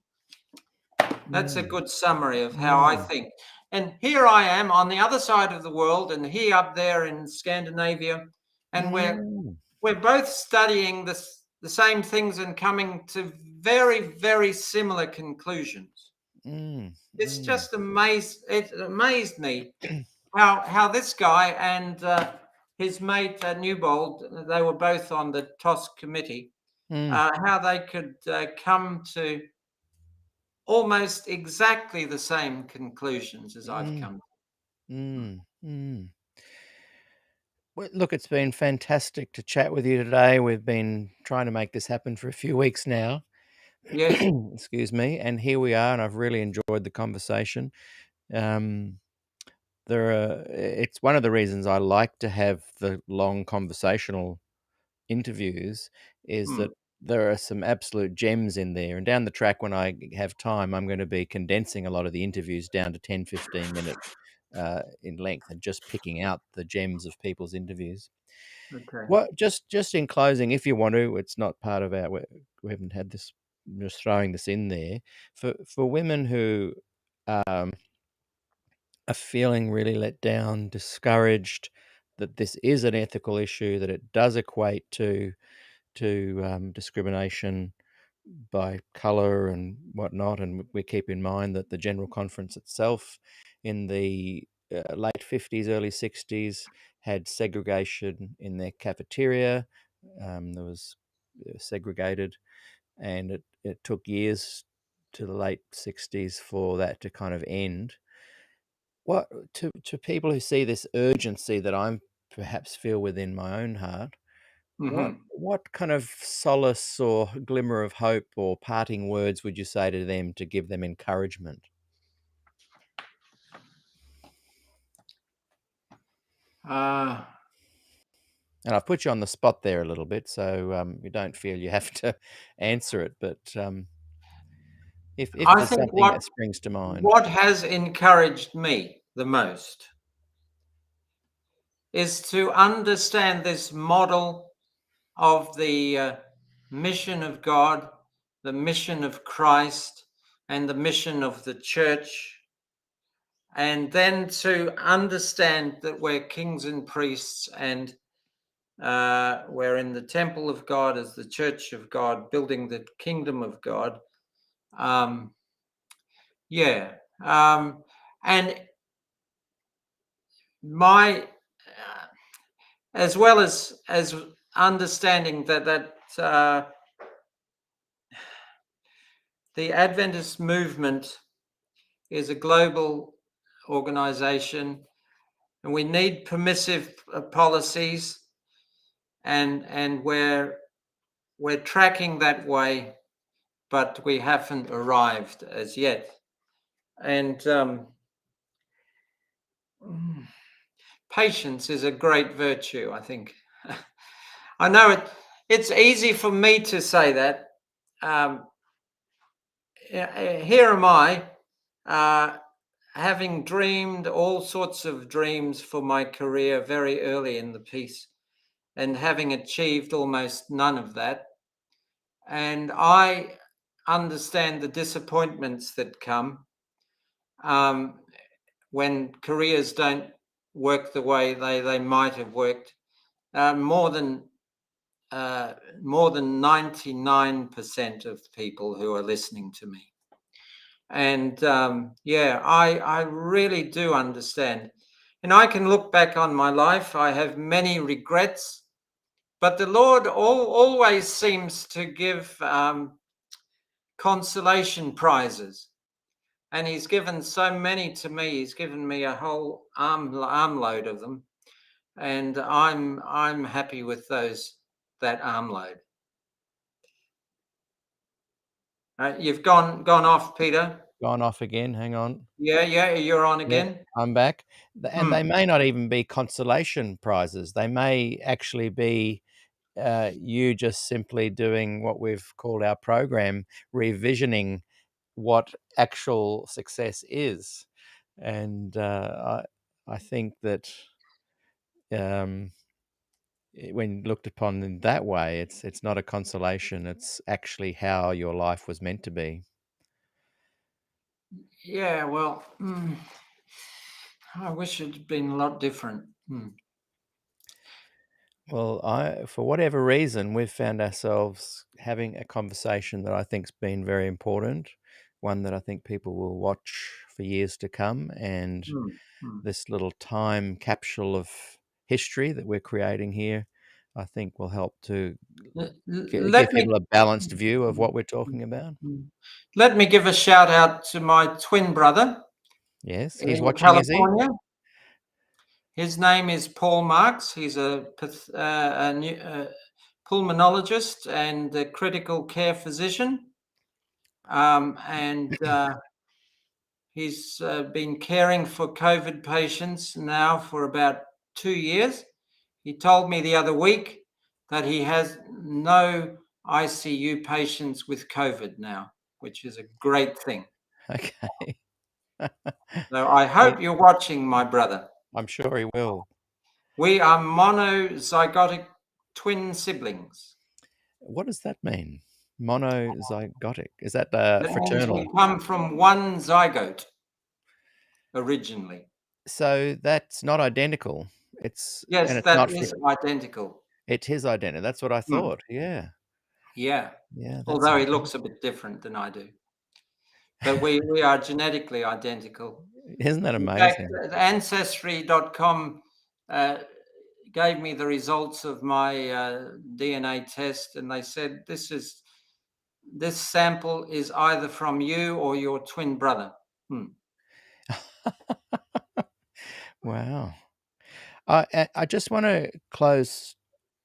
That's a good summary of how I think. And here I am on the other side of the world, and he up there in Scandinavia, and we're both studying the same things and coming to very, very similar conclusions. It's just amazed. It amazed me how this guy and his mate Newbold, they were both on the TOS committee, how they could come to almost exactly the same conclusions as I've come to. Well, look, it's been fantastic to chat with you today. We've been trying to make this happen for a few weeks now. Yes. Excuse me. And here we are, and I've really enjoyed the conversation. It's one of the reasons I like to have the long conversational interviews is that there are some absolute gems in there. And down the track, when I have time, I'm going to be condensing a lot of the interviews down to 10, 15 minutes in length and just picking out the gems of people's interviews. Okay. What just in closing, if you want to, it's not part of we haven't had this, just throwing this in there for women who are feeling really let down, discouraged, that this is an ethical issue, that it does equate to discrimination by colour and whatnot. And we keep in mind that the General Conference itself in the late 50s, early 60s had segregation in their cafeteria. There was segregated, and it took years to the late 60s for that to kind of end. What to people who see this urgency that I'm perhaps feel within my own heart, what kind of solace or glimmer of hope or parting words would you say to them to give them encouragement? And I've put you on the spot there a little bit, so you don't feel you have to answer it. But if I there's think something that springs to mind. what has encouraged me the most is to understand this model of the mission of God, the mission of Christ, and the mission of the church and then to understand that we're kings and priests, and we're in the temple of God as the church of God, building the kingdom of God. Yeah. And my, as well as understanding that the Adventist movement is a global organization, and we need permissive policies, and we're tracking that way, but we haven't arrived as yet. And patience is a great virtue, I think. I know it's easy for me to say that. Here am I, having dreamed all sorts of dreams for my career very early in the piece, and having achieved almost none of that. And I understand the disappointments that come when careers don't work the way they might have worked. More than 99% of people who are listening to me. And I really do understand. And I can look back on my life. I have many regrets, but the Lord always seems to give consolation prizes. And he's given so many to me. He's given me a whole armload of them. And I'm happy with that armload. You've gone off, Peter. Gone off again. Hang on. Yeah, you're on Yeah, again. I'm back. And they may not even be consolation prizes. They may actually be you just simply doing what we've called our program, revisioning what actual success is. And I think that when looked upon in that way, it's not a consolation. It's actually how your life was meant to be. Yeah, well, I wish it'd been a lot different. Well, for whatever reason, we've found ourselves having a conversation that I think's been very important, one that I think people will watch for years to come, and this little time capsule of history that we're creating here, I think will help to give Let me people a balanced view of what we're talking about. let me give a shout out to my twin brother Yes, he's in watching, is he? California. His name is Paul Marks. He's a pulmonologist and a critical care physician, and he's been caring for COVID patients now for about 2 years. He told me the other week that he has no ICU patients with COVID now, which is a great thing. Okay. So I hope you're watching, my brother. I'm sure he will. We are monozygotic twin siblings. What does that mean? Monozygotic. Is that That means fraternal? we come from one zygote originally. So that's not identical. It's Yes, that is identical. It's his identity. That's what I thought. Yeah. Yeah. Yeah. Although he looks a bit different than I do. But we are genetically identical. Isn't that In fact, amazing? Ancestry.com gave me the results of my DNA test, and they said this sample is either from you or your twin brother. Wow. I just want to close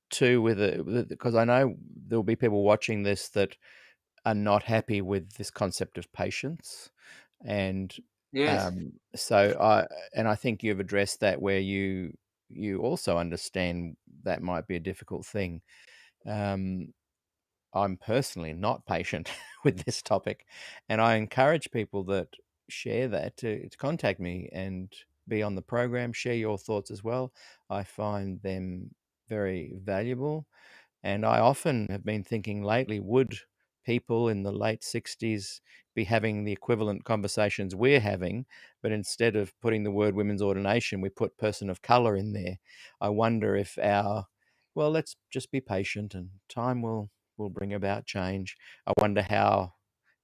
too with it, because I know there will be people watching this that are not happy with this concept of patience, and Yes. I think you've addressed that, where you also understand that might be a difficult thing. I'm personally not patient with this topic, and I encourage people that share that to contact me and be on the program. Share your thoughts as well. I find them very valuable, and I often have been thinking lately, would people in the late 60s be having the equivalent conversations we're having, but instead of putting the word women's ordination, we put person of color in there. I wonder if well, let's just be patient and time will bring about change. I wonder how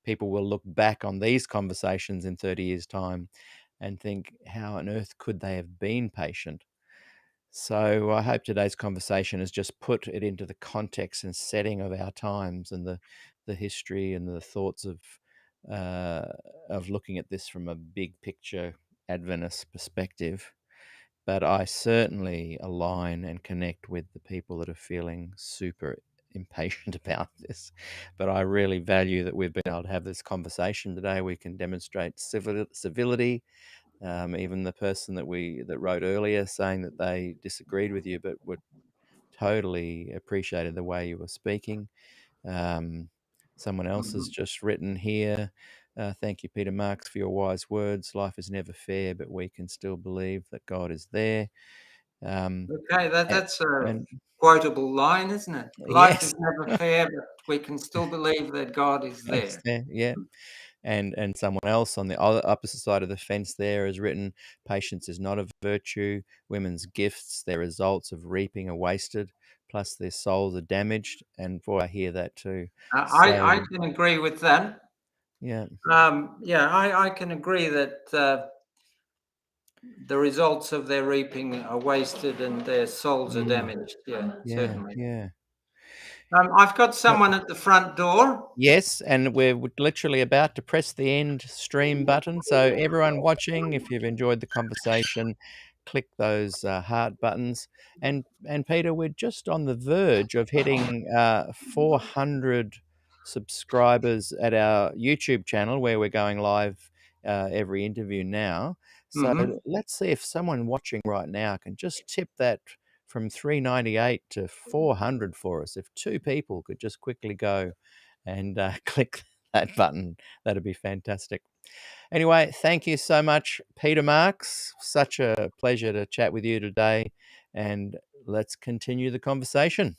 people will look back on these conversations in 30 years' time and think, how on earth could they have been patient? So I hope today's conversation has just put it into the context and setting of our times and the history and the thoughts of looking at this from a big picture Adventist perspective. But I certainly align and connect with the people that are feeling super impatient about this. But I really value that we've been able to have this conversation today. We can demonstrate civility. Even the person that wrote earlier saying that they disagreed with you, but would totally appreciated the way you were speaking. Someone else has just written here. Thank you, Peter Marks, for your wise words. Life is never fair, but we can still believe that God is there. Okay, that's a and quotable line, isn't it? Life is yes, never fair, but we can still believe that God is it's there. there, yeah. And someone else on the opposite side of the fence there has written, patience is not a virtue. Women's gifts, their results of reaping are wasted, plus their souls are damaged. And boy, I hear that too. I So can agree with that. yeah, I can agree that the results of their reaping are wasted and their souls are damaged. Yeah, certainly. yeah. I've got someone at the front door. Yes, and we're literally about to press the end stream button. So everyone watching, if you've enjoyed the conversation, click those heart buttons. And Peter, we're just on the verge of hitting 400 subscribers at our YouTube channel, where we're going live every interview now. So Mhm. let's see if someone watching right now can just tip that from 398 to 400 for us. If two people could just quickly go and click that button, that'd be fantastic. Anyway, thank you so much, Peter Marks. Such a pleasure to chat with you today, and let's continue the conversation.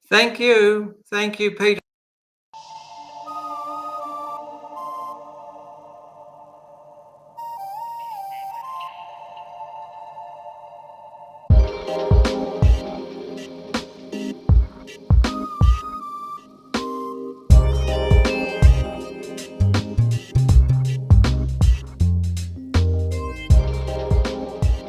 Thank you, Peter.